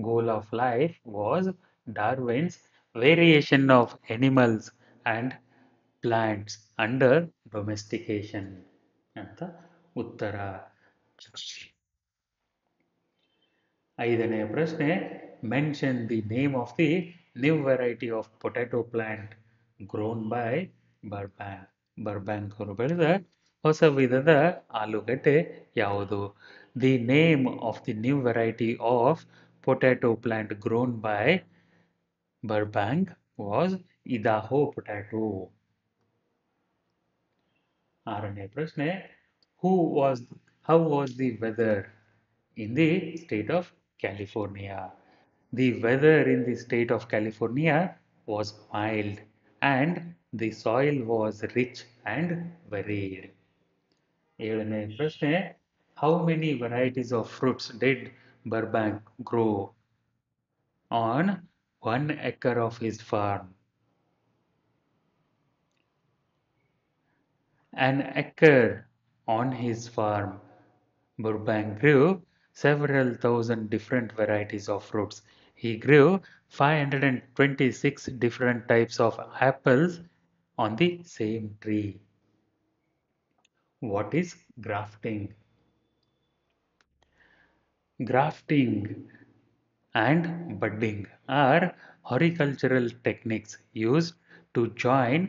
[SPEAKER 1] goal of life was Darwin's variation of animals and plants under domestication ಅಂತ ಉತ್ತರ. ಐದನೇ ಪ್ರಶ್ನೆ, mention the name of the new variety of potato plant grown by Burbank. Burbank ಅವರು ಬೆಳೆದ ಹೊಸ ವಿಧದ ಆಲೂಗಡ್ಡೆ ಯಾವುದು? The name of the new variety of potato plant grown by Burbank was Idaho potato. ಆರನೇ ಪ್ರಶ್ನೆ, who was how was the weather in the state of California? The weather in the state of California was mild and the soil was rich and varied. ಏಳನೇ ಪ್ರಶ್ನೆ, how many varieties of fruits did Burbank grow on 1 acre of his farm? An acre on his farm, Burbank grew several thousand different varieties of fruits. He grew 526 different types of apples on the same tree. What is grafting? Grafting and budding are horticultural techniques used to join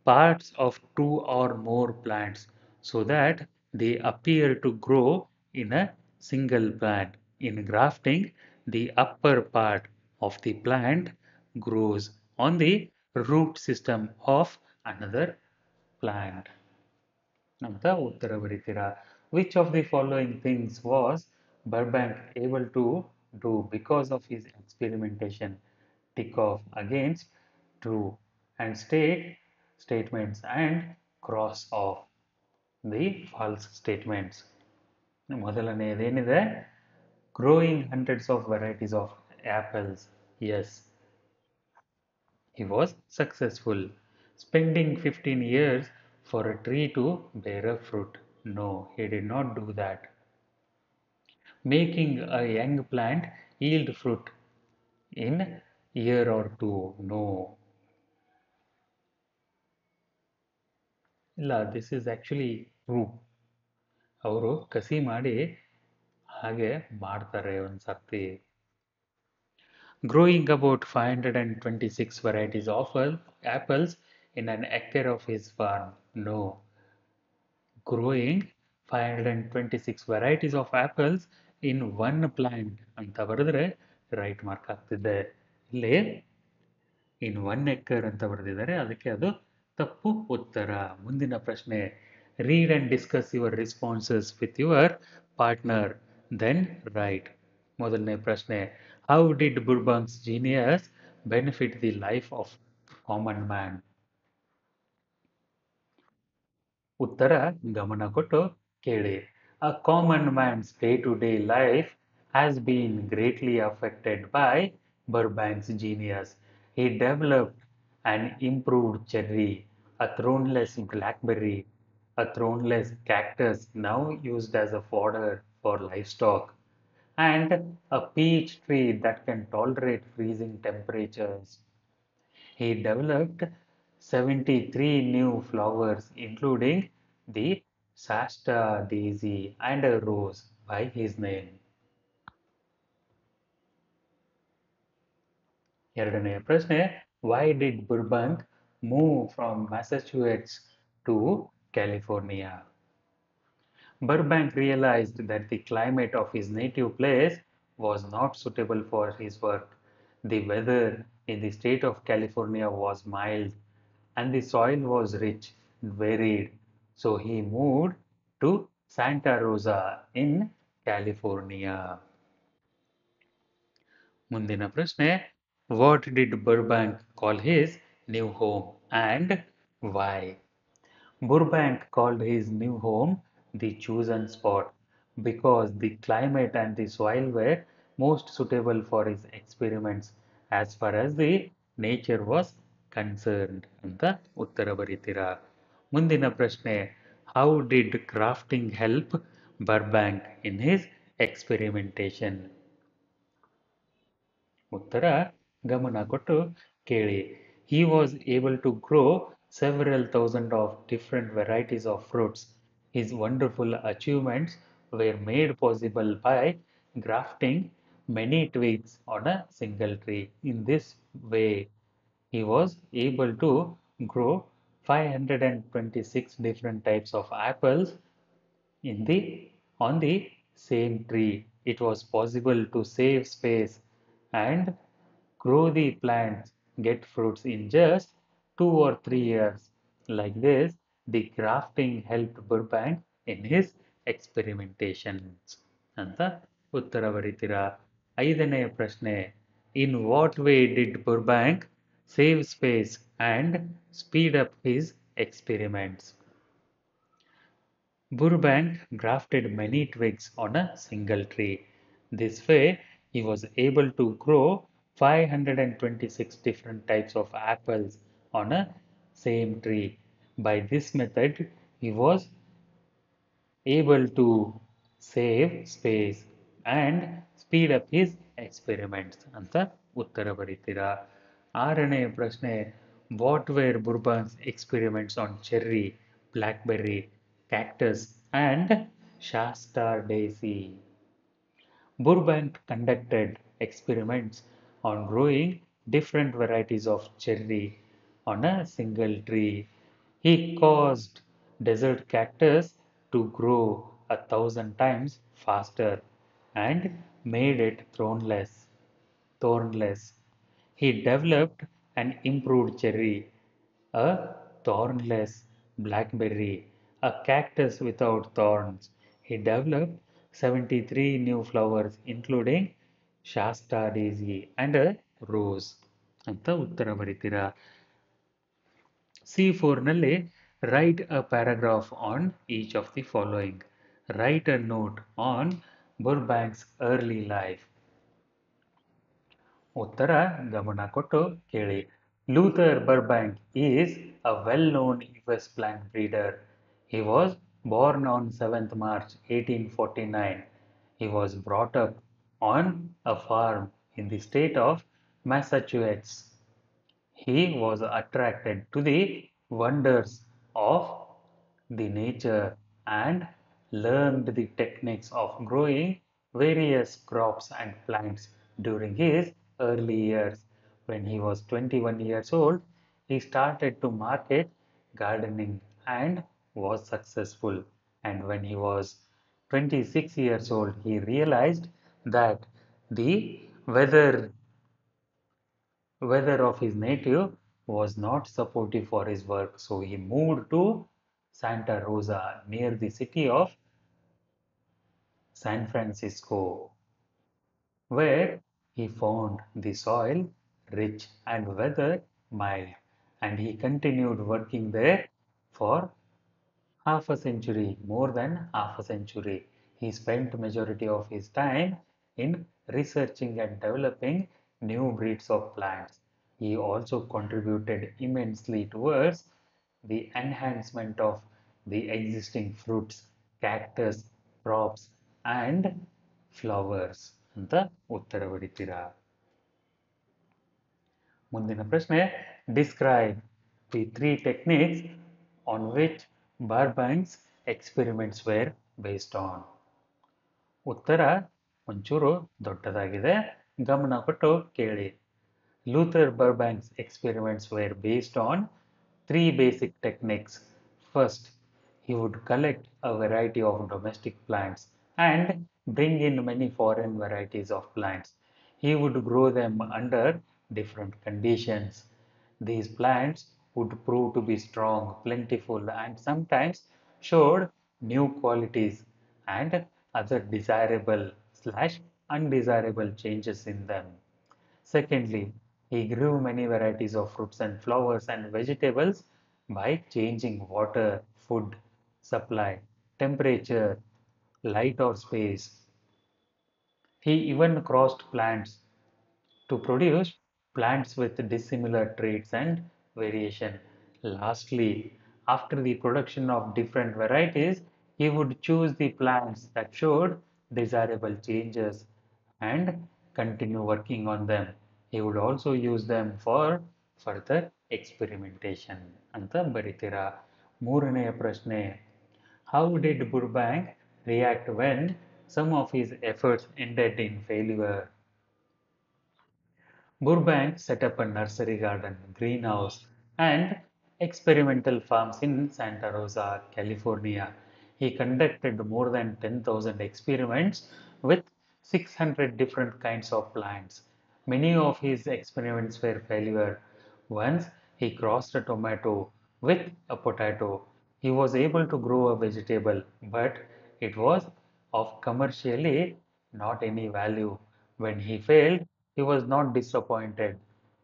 [SPEAKER 1] parts of two or more plants so that they appear to grow in a single plant. In grafting, the upper part of the plant grows on the root system of another plant. ಅಂತ ಉತ್ತರ ಬರೀತೀರಾ. Which of the following things was Burbank able to do because of his experimentation? Tick off against true and state statements and cross off the false statements. ಮೊದಲನೆಯದೇನಿದೆ? Growing hundreds of varieties of apples. Yes, he was successful. Spending 15 years for a tree to bear a fruit. No, he did not do that. Making a young plant yield fruit in year or two. No. ಇಲ್ಲ, this is actually true. ಅವರು ಕಸಿ ಮಾಡಿ ಹಾಗೆ ಮಾಡ್ತಾರೆ ಒಂದ್ಸರ್ತಿ. Growing about 526 varieties of apples in an acre of his farm. No. Growing 526 varieties of apples in one plant ಅಂತ ಬರೆದ್ರೆ right mark ಆಗ್ತಿದೆ. ಇಲ್ಲಿ ಇನ್ 1 acre ಅಂತ ಬರೆದಿದ್ದಾರೆ, ಅದಕ್ಕೆ ಅದು ತಪ್ಪು ಉತ್ತರ. ಮುಂದಿನ ಪ್ರಶ್ನೆ, read and discuss your responses with your partner then write. ಮೊದಲನೇ ಪ್ರಶ್ನೆ, how did Burbank's genius benefit the life of common man? ಉತ್ತರ ಗಮನ ಕೊಟ್ಟು ಕೇಳಿ. A common man's day-to-day life has been greatly affected by Burbank's genius. He developed an improved cherry, a thornless blackberry, a thornless cactus now used as a fodder for livestock, and a peach tree that can tolerate freezing temperatures. He developed 73 new flowers, including the Shasta daisy and a rose by his name. ಎರಡನೆಯ ಪ್ರಶ್ನೆ, why did Burbank move from Massachusetts to California? Burbank realized that the climate of his native place was not suitable for his work. The weather in the state of California was mild and the soil was rich and varied, so he moved to Santa Rosa in California. ಮುಂದಿನ ಪ್ರಶ್ನೆ, what did Burbank call his new home and why? Burbank called his new home the chosen spot because the climate and the soil were most suitable for his experiments as far as the nature was concerned ಅಂತ ಉತ್ತರ ಬರೀತೀರಾ. ಮುಂದಿನ ಪ್ರಶ್ನೆ, how did crafting help Burbank in his experimentation. ಉತ್ತರ ಗಮನ ಕೊಟ್ಟು ಕೇಳಿ. He was able to grow several thousand of different varieties of fruits. His wonderful achievements were made possible by grafting many twigs on a single tree. In this way, he was able to grow 526 different types of apples in the on the same tree. It was possible to save space and grow the plants, get fruits in just 2 or 3 years. Like this, the grafting helped Burbank in his experimentations. ಅಂತ ಉತ್ತರ ಬರೀತೀರಾ. ಐದನೆಯ ಪ್ರಶ್ನೆ. In what way did Burbank save space and speed up his experiments? Burbank grafted many twigs on a single tree. This way, he was able to grow 526 different types of apples on a same tree. By this method, he was able to save space and speed up his experiments ಅಂತ ಉತ್ತರ ಬರೀತೀರಾ. ಆರನೆಯ ಪ್ರಶ್ನೆ. What were Burbank's experiments on cherry, blackberry, cactus and Shasta daisy? Burbank conducted experiments on growing different varieties of cherry on a single tree. He caused desert cactus to grow 1,000 times faster and made it thornless. He developed an improved cherry, a thornless blackberry, a cactus without thorns. He developed 73 new flowers, including Shasta daisy and a rose. ಅಂತ ಉತ್ತರ ಬರೀತೀರಾ. C4ನಲ್ಲಿ write a paragraph on each of the following. Write a note on Burbank's early life. ಉತ್ತರ ಗಮನ ಕೊಟ್ಟು ಕೇಳಿ. Luther Burbank is a well-known US plant breeder. He was born on 7th March 1849. He was brought up on a farm in the state of Massachusetts. He was attracted to the wonders of the nature and learned the techniques of growing various crops and plants during his early years. When he was 21 years old, he started to market gardening and was successful. And when he was 26 years old, he realized that the weather weather of his native was not supportive for his work, so he moved to Santa Rosa near the city of San Francisco, where he found the soil rich and weather mild, and he continued working there for half a century, more than half a century. He spent majority of his time in researching and developing new breeds of plants. He also contributed immensely towards the enhancement of the existing fruits, cactus, crops and flowers ಅಂತ ಉತ್ತರ ಬರೀತೀರಾ. ಮುಂದಿನ ಪ್ರಶ್ನೆ. Describe the three techniques on which Burbank's experiments were based on. ಉತ್ತರ ಒಂಚೂರು ದೊಡ್ಡದಾಗಿದೆ, ಗಮನ ಕೊಟ್ಟು ಕೇಳಿ. Luther Burbank's experiments were based on three basic techniques. First, he would collect a variety of domestic plants and bring in many foreign varieties of plants. He would grow them under different conditions. These plants would prove to be strong, plentiful, and sometimes showed new qualities and other desirable slash undesirable changes in them. Secondly, he grew many varieties of fruits and flowers and vegetables by changing water, food, supply, temperature, light or space. He even crossed plants to produce plants with dissimilar traits and variation. Lastly, after the production of different varieties, he would choose the plants that showed desirable changes and continue working on them. He would also use them for further experimentation ಅಂತ ಬರಿತೀರಾ. ಮೂರನೆಯ ಪ್ರಶ್ನೆ, how did Burbank react when some of his efforts ended in failure? Burbank set up a nursery garden, greenhouse, and experimental farms in Santa Rosa, California. He conducted more than 10,000 experiments with 600 different kinds of plants. Many of his experiments were failure. Once he crossed a tomato with a potato. He was able to grow a vegetable, but it was of commercially not any value. When he failed, he was not disappointed.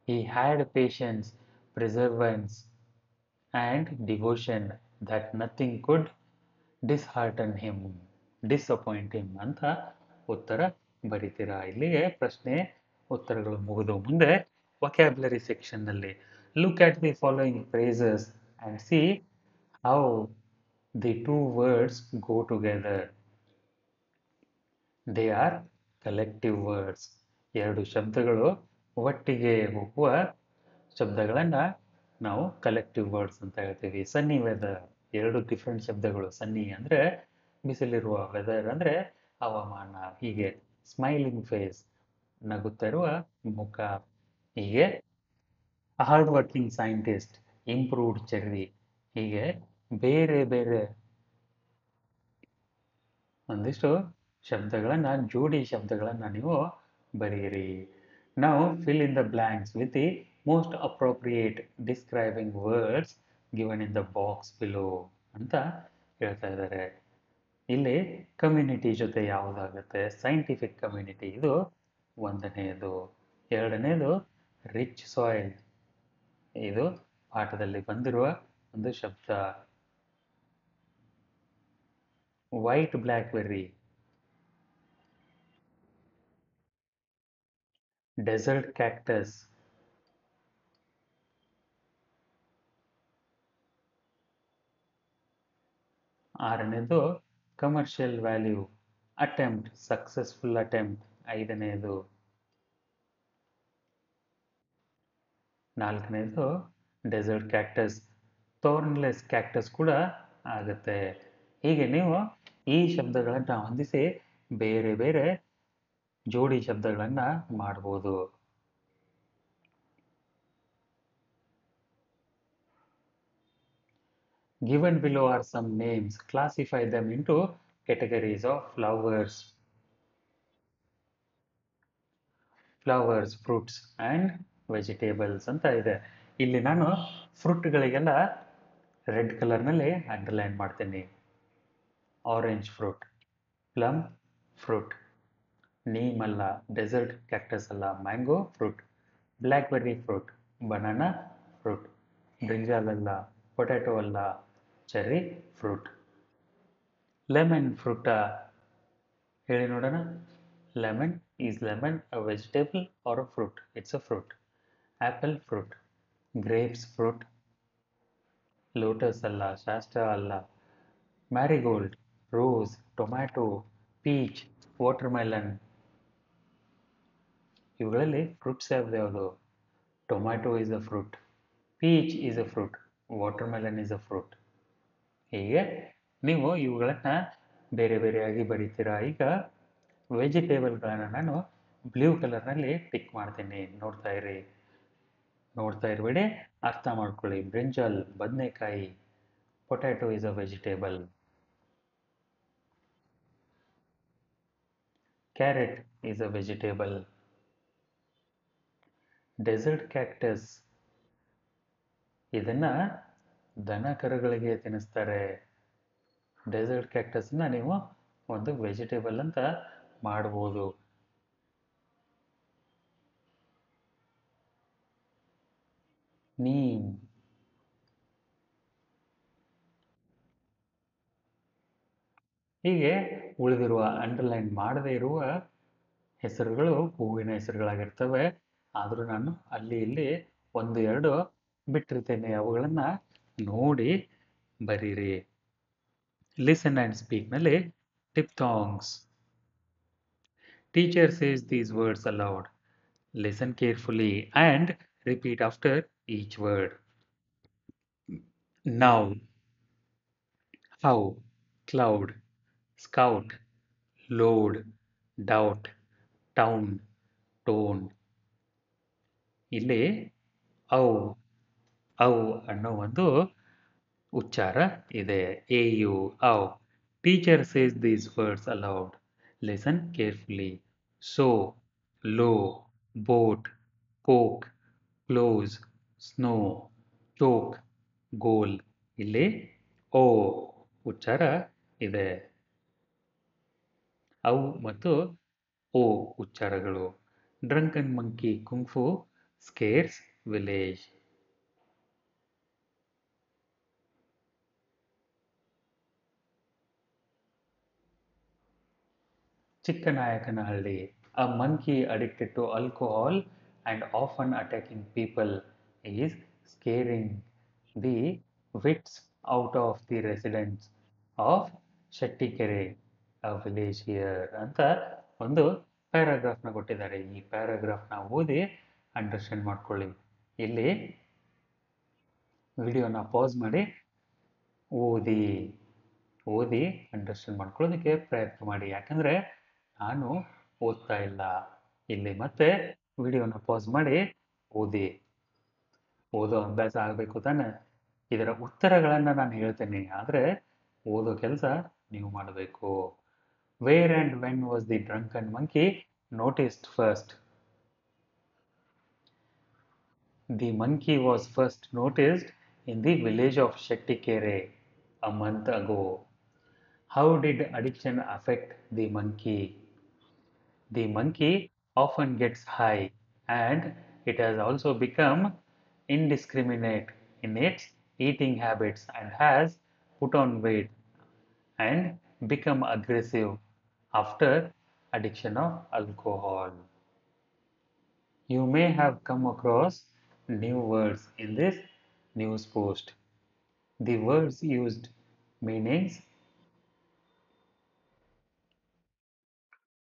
[SPEAKER 1] He had patience, perseverance, and devotion that nothing could dishearten him, disappoint him ಅಂತ ಉತ್ತರ ಬರಿತೀರಾ. ಇಲ್ಲಿಗೆ ಪ್ರಶ್ನೆ ಉತ್ತರಗಳು ಮುಗಿದು ಮುಂದೆ vocabulary section ನಲ್ಲಿ look at the following phrases and see how the two words go together. They are collective words. ಎರಡು ಶಬ್ದಗಳು ಒಟ್ಟಿಗೆ ಹೋಗುವ ಶಬ್ದಗಳನ್ನ ನಾವು ಕಲೆಕ್ಟಿವ್ ವರ್ಡ್ಸ್ ಅಂತ ಹೇಳ್ತೀವಿ. ಸನ್ನಿ ವೆದರ್, ಎರಡು ಡಿಫ್ರೆಂಟ್ ಶಬ್ದಗಳು. ಸನ್ನಿ ಅಂದ್ರೆ ಬಿಸಿಲಿರುವ, ವೆದರ್ ಅಂದ್ರೆ ಹವಾಮಾನ. ಹೀಗೆ ಸ್ಮೈಲಿಂಗ್ ಫೇಸ್, ನಗುತ್ತಾ ಇರುವ ಮುಖ. ಹೀಗೆ hard working scientist, improved cherry. ಹೀಗೆ ಬೇರೆ ಬೇರೆ ಒಂದಿಷ್ಟು ಶಬ್ದಗಳನ್ನ, ಜೋಡಿ ಶಬ್ದಗಳನ್ನ ನೀವು ಬರೆಯಿರಿ. ನಾವು fill in the blanks with the most appropriate describing words given in the box below ಅಂತ ಹೇಳ್ತಾ ಇದ್ದಾರೆ. ಇಲ್ಲಿ ಕಮ್ಯುನಿಟಿ ಜೊತೆ ಯಾವುದಾಗುತ್ತೆ? ಸೈಂಟಿಫಿಕ್ ಕಮ್ಯುನಿಟಿ, ಇದು ಒಂದನೆಯದು. ಎರಡನೇದು ರಿಚ್ ಸಾಯಿಲ್, ಇದು ಪಾಠದಲ್ಲಿ ಬಂದಿರುವ ಒಂದು ಶಬ್ದ. ವೈಟ್ ಬ್ಲ್ಯಾಕ್ಬೆರ್ರಿ, ಡೆಸರ್ಟ್ ಕ್ಯಾಕ್ಟಸ್, ಆರನೇದು commercial value, attempt, successful attempt. ಐದನೇದು. ನಾಲ್ಕನೇದು ಡೆಸರ್ಟ್ ಕ್ಯಾಕ್ಟಸ್, ಥೋರ್ನ್ಲೆಸ್ ಕ್ಯಾಕ್ಟಸ್ ಕೂಡ ಆಗುತ್ತೆ. ಹೀಗೆ ನೀವು ಈ ಶಬ್ದಗಳನ್ನ ಹೊಂದಿಸಿ ಬೇರೆ ಬೇರೆ ಜೋಡಿ ಶಬ್ದಗಳನ್ನ ಮಾಡ್ಬೋದು. Given below are some names. Classify them into categories of flowers. Flowers, fruits and vegetables ಅಂತ ಇದೆ. ಇಲ್ಲಿ ನಾನು ಫ್ರೂಟ್ಗಳಿಗೆಲ್ಲ ರೆಡ್ ಕಲರ್ನಲ್ಲಿ ಅಂಡರ್ಲೈನ್ ಮಾಡ್ತೀನಿ. Orange fruit, plum fruit, neem ಅಲ್ಲ, ಡೆಸರ್ಟ್ ಕ್ಯಾಕ್ಟಸ್ ಅಲ್ಲ, mango fruit, blackberry fruit, banana fruit, brinjal ಅಲ್ಲ, ಪೊಟ್ಯಾಟೊ ಅಲ್ಲ, ಚೆರ್ರಿ ಫ್ರೂಟ್. ಲೆಮನ್ ಫ್ರೂಟ ಹೇಳಿ ನೋಡೋಣ. lemon, is lemon a vegetable or a fruit? It's a fruit. Apple fruit, grapes fruit, lotus alla, shasta alla, marigold, rose, tomato, peach, watermelon. ಇವುಗಳಲ್ಲಿ fruits ಯಾವುದು? Tomato is a fruit, peach is a fruit, watermelon is a fruit. ಹೀಗೆ ನೀವು ಇವುಗಳನ್ನ ಬೇರೆ ಬೇರೆಯಾಗಿ ಬರೀತೀರಾ. ಈಗ ವೆಜಿಟೇಬಲ್ಗಳನ್ನು ನಾನು blue ಕಲರ್ನಲ್ಲಿ tick ಮಾಡ್ತೀನಿ. ನೋಡ್ತಾ ಇರಬೇಡಿ, ಅರ್ಥ ಮಾಡ್ಕೊಳ್ಳಿ. ಬ್ರಿಂಜಾಲ್ ಬದನೆಕಾಯಿ, potato is a vegetable. Carrot is a vegetable. Desert cactus, ಇದನ್ನ ದನ ಕರುಗಳಿಗೆ ತಿನ್ನಿಸ್ತಾರೆ. ಡೆಸರ್ಟ್ ಕ್ಯಾಕ್ಟಸ್ನ ನೀವು ಒಂದು ವೆಜಿಟೇಬಲ್ ಅಂತ ಮಾಡ್ಬೋದು. ನೀಮ್, ಹೀಗೆ ಉಳಿದಿರುವ ಅಂಡರ್ಲೈನ್ ಮಾಡದೇ ಇರುವ ಹೆಸರುಗಳು ಹೂವಿನ ಹೆಸರುಗಳಾಗಿರ್ತವೆ. ಆದರೂ ನಾನು ಅಲ್ಲಿ ಇಲ್ಲಿ ಒಂದು ಎರಡು ಬಿಟ್ಟಿರ್ತೇನೆ, ಅವುಗಳನ್ನು ನೋಡಿ ಬರೀರಿ. ಲಿಸನ್ ಆ್ಯಂಡ್ ಸ್ಪೀಕ್ನಲ್ಲಿ diphthongs, Teacher says these words aloud. Listen carefully and repeat after each word. Now, how, cloud, scout, load, doubt, town, tone. ಇಲ್ಲಿ ಔ ಔ ಅನ್ನೋ ಒಂದು ಉಚ್ಚಾರ ಇದೆ. ಎ ಯು ಔ. Teacher says these words aloud. Listen carefully. So, low, boat, poke, close, snow, choke, goal. ಇಲ್ಲಿ ಓ ಉಚ್ಚಾರ ಇದೆ. ಔ ಮತ್ತು ಓ ಉಚ್ಚಾರಗಳು. Drunken monkey kung fu scares village. Chikkanayakanahalli. A monkey addicted to alcohol and often attacking people is scaring the wits out of the residents of Shettikere, a village here ಅಂತ ಒಂದು ಪ್ಯಾರಾಗ್ರಾಫ್ನ ಕೊಟ್ಟಿದ್ದಾರೆ. ಈ ಪ್ಯಾರಾಗ್ರಾಫ್ನ ಓದಿ ಅಂಡರ್ಸ್ಟ್ಯಾಂಡ್ ಮಾಡ್ಕೊಳ್ಳಿ. ಇಲ್ಲಿ ವಿಡಿಯೋನ ಪಾಸ್ ಮಾಡಿ ಓದಿ ಓದಿ ಅಂಡರ್ಸ್ಟ್ಯಾಂಡ್ ಮಾಡ್ಕೊಳ್ಳೋದಕ್ಕೆ ಪ್ರಯತ್ನ ಮಾಡಿ. ಯಾಕಂದರೆ ನಾನು ಓದ್ತಾ ಇಲ್ಲ. ಇಲ್ಲಿ ಮತ್ತೆ ವಿಡಿಯೋನ ಪಾಸ್ ಮಾಡಿ ಓದಿ. ಓದೋ ಅಭ್ಯಾಸ ಆಗಬೇಕು ತಾನೆ. ಇದರ ಉತ್ತರಗಳನ್ನು ನಾನು ಹೇಳ್ತೇನೆ, ಆದರೆ ಓದೋ ಕೆಲಸ ನೀವು ಮಾಡಬೇಕು. Where and when was the drunken monkey noticed first? The monkey was first noticed in the village of Shettikere a month ago. How did addiction affect the monkey? The monkey often gets high and it has also become indiscriminate in its eating habits and has put on weight and become aggressive after addiction of alcohol. You may have come across new words in this news post. The words used meanings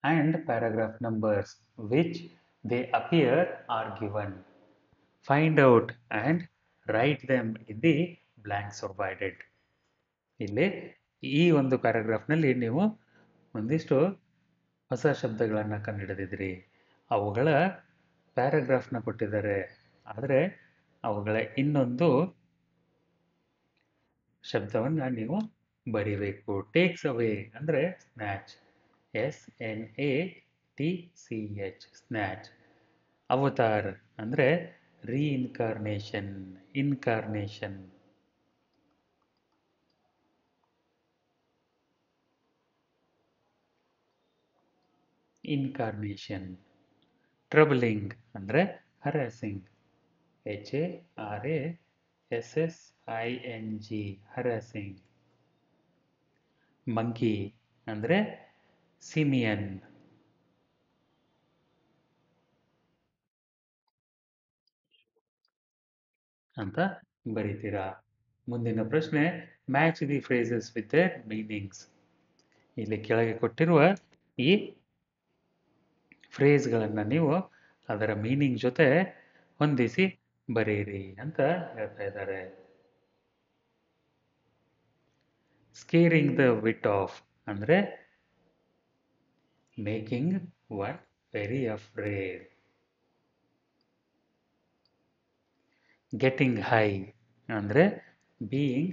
[SPEAKER 1] and paragraph numbers which they appear are given. Find out and write them in the blanks provided. ಇಲ್ಲಿ ಈ ಒಂದು ಪ್ಯಾರಾಗ್ರಾಫ್ನಲ್ಲಿ ನೀವು ಒಂದಿಷ್ಟು ಹೊಸ ಶಬ್ದಗಳನ್ನು ಕಂಡುಹಿಡಿದಿದ್ರಿ. ಅವುಗಳ ಪ್ಯಾರಾಗ್ರಾಫ್ನ ಕೊಟ್ಟಿದ್ದಾರೆ, ಆದರೆ ಅವುಗಳ ಇನ್ನೊಂದು ಶಬ್ದವನ್ನು ನೀವು ಬರೀಬೇಕು. ಟೇಕ್ಸ್ ಅವೇ ಅಂದರೆ ಸ್ನ್ಯಾಚ್, SNATCH, ಸ್ನ್ಯಾಚ್. ಅವತಾರ್ ಅಂದರೆ ರೀಇನ್ಕಾರ್ನೇಷನ್, ಇನ್ಕಾರ್ನೇಷನ್. ಇನ್ಕಾರ್ನೇಷನ್. ಟ್ರಬಲಿಂಗ್ ಅಂದರೆ ಹರಾಸಿಂಗ್, HARASSING, ಹರಾಸಿಂಗ್. ಮಂಕಿ ಅಂದರೆ ಸಿಮಿಯನ್. ಅಂತ ಬರೀತೀರಾ. ಮುಂದಿನ ಪ್ರಶ್ನೆ, match the phrases with their meanings. ಇಲ್ಲಿ ಕೆಳಗೆ ಕೊಟ್ಟಿರುವ ಈ ಫ್ರೇಸ್ಗಳನ್ನು ನೀವು ಅದರ ಮೀನಿಂಗ್ ಜೊತೆ ಹೊಂದಿಸಿ ಬರೀರಿ ಅಂತ ಹೇಳ್ತಾ ಇದ್ದಾರೆ. ಸ್ಕೇರಿಂಗ್ ದ ವಿಟ್ ಆಫ್ ಅಂದರೆ making one very afraid. Getting high ಅಂದರೆ being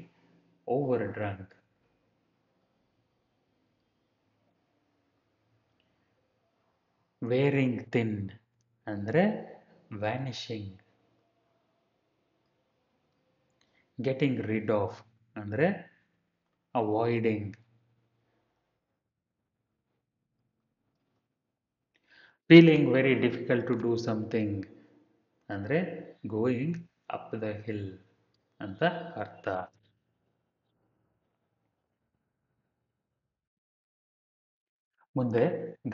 [SPEAKER 1] over drunk. Wearing thin ಅಂದರೆ ವ್ಯಾನಿಷಿಂಗ್. ಗೆಟಿಂಗ್ ರಿಡ್ ಆಫ್ ಅಂದರೆ avoiding. Feeling very difficult to do something ಅಂದರೆ ಗೋಯಿಂಗ್ ಅಪ್ ದ ಹಿಲ್ ಅಂತ ಅರ್ಥ. ಮುಂದೆ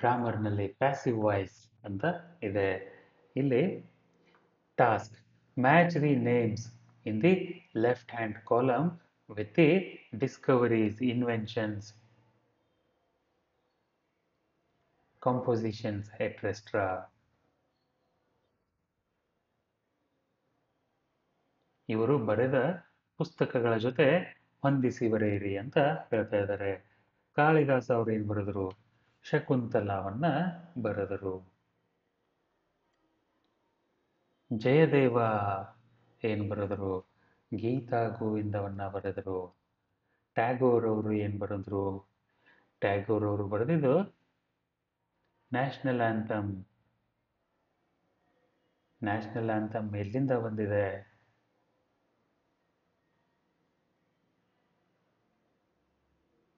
[SPEAKER 1] ಗ್ರಾಮರ್ನಲ್ಲಿ ಪ್ಯಾಸಿವ್ ವಾಯ್ಸ್ ಅಂತ ಇದೆ. ಇಲ್ಲಿ task, match the names in the left hand column with the discoveries, inventions. compositions, etc. ಇವರು ಬರೆದ ಪುಸ್ತಕಗಳ ಜೊತೆ ಹೊಂದಿಸಿ ಬರೆಯಿರಿ ಅಂತ ಹೇಳ್ತಾ ಇದ್ದಾರೆ. ಕಾಳಿದಾಸ ಅವರು ಏನು ಬರೆದರು? ಶಕುಂತಲಾವನ್ನ ಬರೆದರು. ಜಯದೇವ ಏನು ಬರೆದರು? ಗೀತಾ ಗೋವಿಂದವನ್ನ ಬರೆದರು. ಟ್ಯಾಗೋರ್ ಅವರು ಏನು ಬರೆದ್ರು? ಟ್ಯಾಗೋರ್ ಅವರು ಬರೆದಿದ್ದು ನ್ಯಾಷನಲ್ ಆಂಥಮ್. ನ್ಯಾಷನಲ್ ಆಂಥಮ್ ಎಲ್ಲಿಂದ ಬಂದಿದೆ?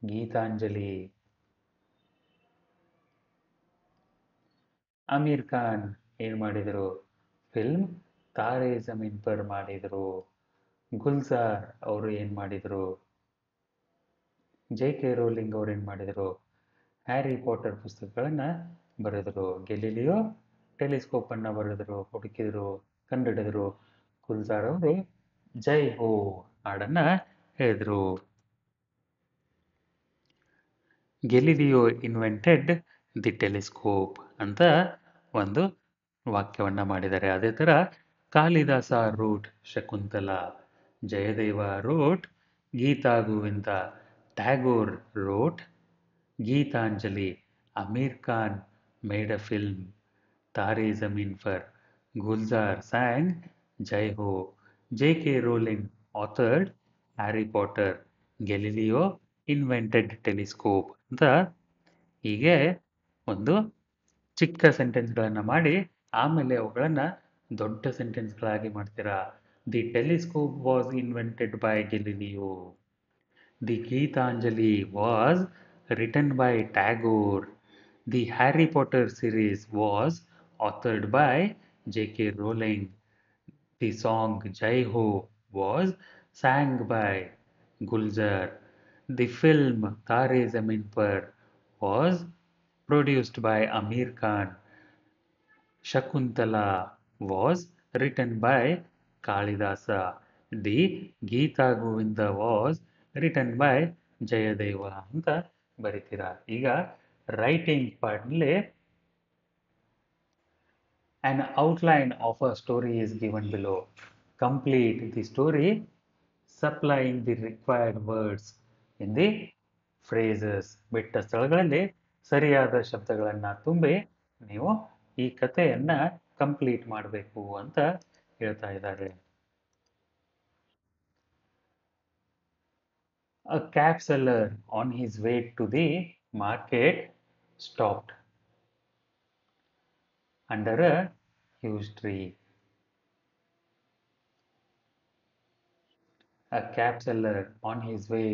[SPEAKER 1] ಗೀತಾಂಜಲಿ. ಅಮೀರ್ ಖಾನ್ ಏನು ಮಾಡಿದರು? ಫಿಲ್ಮ್ ತಾರೆ ಜಮೀನ್ ಪರ್ ಮಾಡಿದರು. ಗುಲ್ಜಾರ್ ಅವರು ಏನು ಮಾಡಿದರು? ಜೆ.ಕೆ. ರೋಲಿಂಗ್ ಅವರು ಏನು ಮಾಡಿದರು? ಹ್ಯಾರಿ ಪಾಟರ್ ಪುಸ್ತಕಗಳನ್ನು ಬರೆದರು. ಗೆಲಿಲಿಯೋ ಟೆಲಿಸ್ಕೋಪ್ ಅನ್ನು ಬರೆದರು, ಹುಡುಕಿದರು, ಕಂಡುಹಿಡಿದರು. ಗುಲ್ಜಾರ್ ಅವರು ಜೈ ಹೋ ಹಾಡನ್ನ ಹೇಳಿದರು. ಗೆಲಿಲಿಯೋ ಇನ್ವೆಂಟೆಡ್ ದಿ ಟೆಲಿಸ್ಕೋಪ್ ಅಂತ ಒಂದು ವಾಕ್ಯವನ್ನ ಮಾಡಿದ್ದಾರೆ. ಅದೇ ಥರ Kalidasa wrote Shakuntala, Jayadeva wrote Gita Govinda, Tagore wrote Gitanjali, Aamir Khan made a film Taare Zameen Par, Gulzar sang Jai Ho, J K. Rowling authored Harry Potter, Galileo invented telescope ಅಂತ ಹೀಗೆ ಒಂದು ಚಿಕ್ಕ ಸೆಂಟೆನ್ಸ್ಗಳನ್ನು ಮಾಡಿ ಆಮೇಲೆ ಅವುಗಳನ್ನು ದೊಡ್ಡ ಸೆಂಟೆನ್ಸ್ಗಳಾಗಿ ಮಾಡ್ತೀರಾ. The telescope was invented by Galileo. The Gitanjali was written by Tagore. The Harry Potter series was authored by J.K. Rowling. The song Jai Ho was sang by Gulzar. The film Tare Zameen Par was produced by Amir Khan. Shakuntala was written by Kalidasa. The Geeta Govinda was written by Jayadeva ಅಂತ ಬರಿತೀರಾ. ಈಗ writing ಪಾರ್ಟ್ನಲ್ಲಿ an outline of a story is given below. Complete the story supplying the required words in the phrases. ಬಿಟ್ಟ ಸ್ಥಳಗಳಲ್ಲಿ ಸರಿಯಾದ ಶಬ್ದಗಳನ್ನು ತುಂಬಿ ನೀವು ಈ ಕಥೆಯನ್ನ ಕಂಪ್ಲೀಟ್ ಮಾಡಬೇಕು ಅಂತ ಹೇಳ್ತಾ ಇದ್ದಾರೆ. A cap seller on his way to the market stopped under a huge tree. A cap seller on his way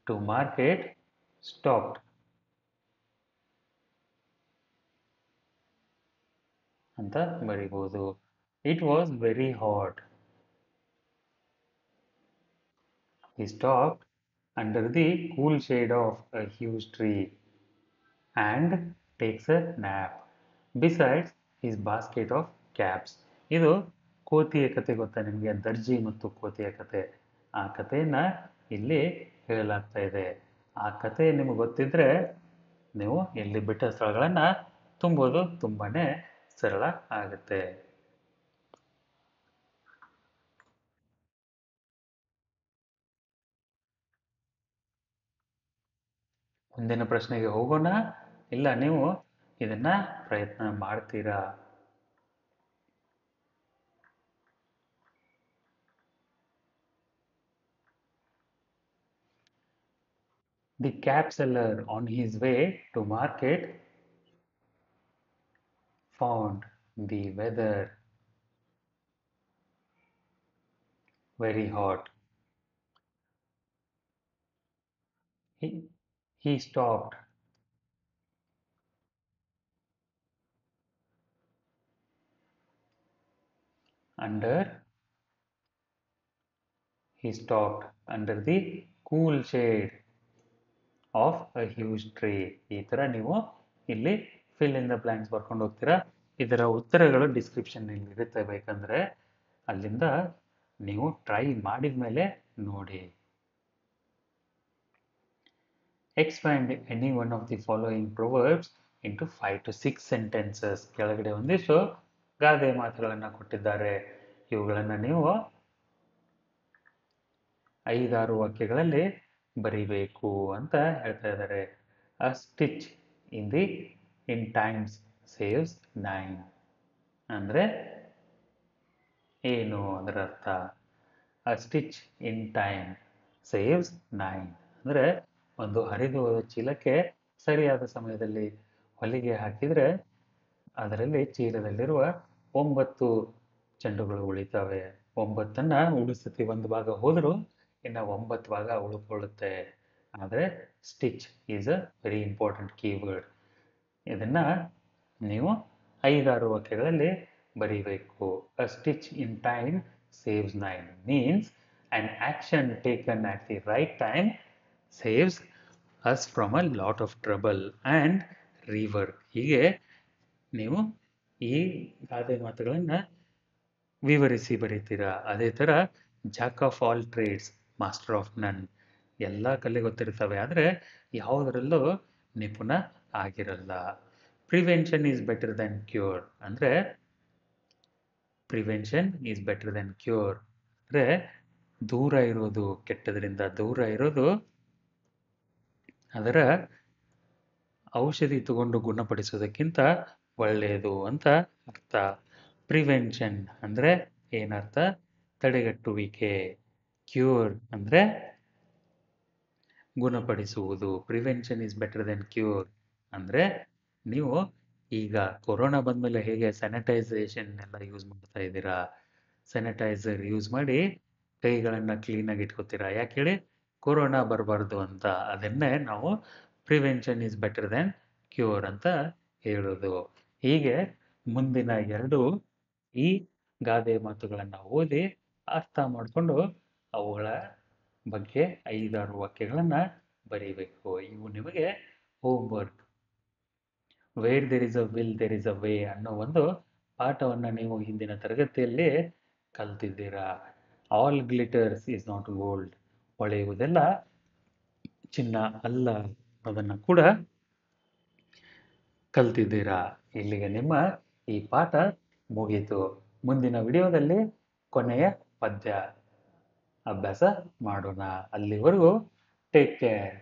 [SPEAKER 1] to market stopped ಅಂತ ಬರಿಬಹುದು. It was very hot. He stopped under the cool shade of a huge tree and takes a nap besides his basket of caps. ಇದು ಕೋತಿಯ ಕತೆ ಗೊತ್ತಾ ನಿಮಗೆ? ದರ್ಜಿ ಮತ್ತು ಕೋತಿಯ ಕತೆ. ಆ ಕಥೆಯನ್ನ ಇಲ್ಲಿ ಹೇಳಲಾಗ್ತಾ ಇದೆ. ಆ ಕತೆ ನಿಮಗೆ ಗೊತ್ತಿದ್ರೆ ನೀವು ಇಲ್ಲಿ ಬಿಟ್ಟ ಸ್ಥಳಗಳನ್ನು ತುಂಬೋದು ತುಂಬಾನೇ ಸರಳ ಆಗುತ್ತೆ. ಮುಂದಿನ ಪ್ರಶ್ನೆಗೆ ಹೋಗೋಣ. ಇಲ್ಲ ನೀವು ಇದನ್ನ ಪ್ರಯತ್ನ ಮಾಡ್ತೀರಾ? The cap seller on his way to market found the weather very hot. He stopped under the cool shade of a huge tree. ಈ ಥರ ನೀವು ಇಲ್ಲಿ ಫಿಲ್ ಇನ್ ದ ಬ್ಲಾಂಕ್ಸ್ ಬರ್ಕೊಂಡು ಹೋಗ್ತೀರಾ. ಇದರ ಉತ್ತರಗಳು ಡಿಸ್ಕ್ರಿಪ್ಷನ್ ಇರುತ್ತೆ, ಬೇಕಂದ್ರೆ ಅಲ್ಲಿಂದ ನೀವು ಟ್ರೈ ಮಾಡಿದ ಮೇಲೆ ನೋಡಿ. Expand any one of the following proverbs into 5 to 6 sentences. ಕೆಳಗಡೆ ಒಂದಿಷ್ಟು ಗಾದೆ ಮಾತುಗಳನ್ನು ಕೊಟ್ಟಿದ್ದಾರೆ. ಇವುಗಳನ್ನು ನೀವು 5-6 ವಾಕ್ಯಗಳಲ್ಲಿ ಬರಿಬೇಕು ಅಂತ ಹೇಳ್ತಾ ಇದ್ದಾರೆ. A stitch in times saves 9. ಅಂದರೆ ಏನು ಅದರ ಅರ್ಥ? A stitch in time saves 9. ಅಂದರೆ ಒಂದು ಹರಿದು ಹೋದ ಚೀಲಕ್ಕೆ ಸರಿಯಾದ ಸಮಯದಲ್ಲಿ ಹೊಲಿಗೆ ಹಾಕಿದರೆ ಅದರಲ್ಲಿ ಚೀಲದಲ್ಲಿರುವ 9 ಚೆಂಡುಗಳು ಉಳಿತವೆ. 9ನ್ನು ಉಳಿಸುತ್ತಿ ಒಂದು ಭಾಗ ಹೋದರೂ ಇನ್ನು 9 ಭಾಗ ಉಳ್ಕೊಳ್ಳುತ್ತೆ. ಆದರೆ stitch is a very important keyword. ಇದನ್ನು ನೀವು 5-6 ವಾಕ್ಯಗಳಲ್ಲಿ ಬರೀಬೇಕು. A stitch in time saves 9 means an action taken at the right time saves us from a lot of trouble and rework. ಹೀಗೆ ನೀವು ಈ ಗಾದೆ ಮಾತುಗಳನ್ನು ವಿವರಿಸಿ ಬರೀತೀರಾ. ಅದೇ ಥರ jack of all trades master of none. ಎಲ್ಲ ಕಲೆ ಗೊತ್ತಿರ್ತವೆ, ಆದರೆ ಯಾವುದರಲ್ಲೂ ನಿಪುಣ ಆಗಿರಲ್ಲ. Prevention is better then cure. ಅಂದರೆ prevention is better then cure ಅಂದರೆ ದೂರ ಇರೋದು, ಕೆಟ್ಟದರಿಂದ ದೂರ ಇರೋದು ಅದರ ಔಷಧಿ ತಗೊಂಡು ಗುಣಪಡಿಸೋದಕ್ಕಿಂತ ಒಳ್ಳೆಯದು ಅಂತ ಅರ್ಥ. ಪ್ರಿವೆನ್ಷನ್ ಅಂದರೆ ಏನರ್ಥ? ತಡೆಗಟ್ಟುವಿಕೆ. ಕ್ಯೂರ್ ಅಂದರೆ ಗುಣಪಡಿಸುವುದು. Prevention is better then cure ಅಂದರೆ ನೀವು ಈಗ ಕೊರೋನಾ ಬಂದಮೇಲೆ ಹೇಗೆ ಸ್ಯಾನಿಟೈಸೇಷನ್ ಎಲ್ಲ ಯೂಸ್ ಮಾಡ್ತಾ ಇದ್ದೀರಾ, ಸ್ಯಾನಿಟೈಸರ್ ಯೂಸ್ ಮಾಡಿ ಕೈಗಳನ್ನು ಕ್ಲೀನಾಗಿ ಇಟ್ಕೋತೀರಾ. ಯಾಕೆ ಹೇಳಿ? ಕೊರೋನಾ ಬರಬಾರ್ದು ಅಂತ. ಅದನ್ನೇ ನಾವು prevention is better then cure ಅಂತ ಹೇಳೋದು. ಹೀಗೆ ಮುಂದಿನ 2 ಈ ಗಾದೆ ಮಾತುಗಳನ್ನು ಓದಿ ಅರ್ಥ ಮಾಡಿಕೊಂಡು ಅವುಗಳ ಬಗ್ಗೆ 5-6 ವಾಕ್ಯಗಳನ್ನು ಬರೀಬೇಕು. ಇವು ನಿಮಗೆ homework. Where there is a will there is a way ಅನ್ನೋ ಒಂದು ಪಾಠವನ್ನು ನೀವು ಹಿಂದಿನ ತರಗತಿಯಲ್ಲಿ ಕಲ್ತಿದ್ದೀರಾ. All glitters is not gold. ಹೊಳೆಯುವುದೆಲ್ಲ ಚಿನ್ನ ಅಲ್ಲ ಅದನ್ನು ಕೂಡ ಕಲ್ತಿದ್ದೀರಾ. ಇಲ್ಲಿಗೆ ನಿಮ್ಮ ಈ ಪಾಠ ಮುಗೀತು. ಮುಂದಿನ ವಿಡಿಯೋದಲ್ಲಿ ಕೊನೆಯ ಪದ್ಯ ಅಭ್ಯಾಸ ಮಾಡೋಣ. ಅಲ್ಲಿವರೆಗೂ ಟೇಕ್ ಕೇರ್.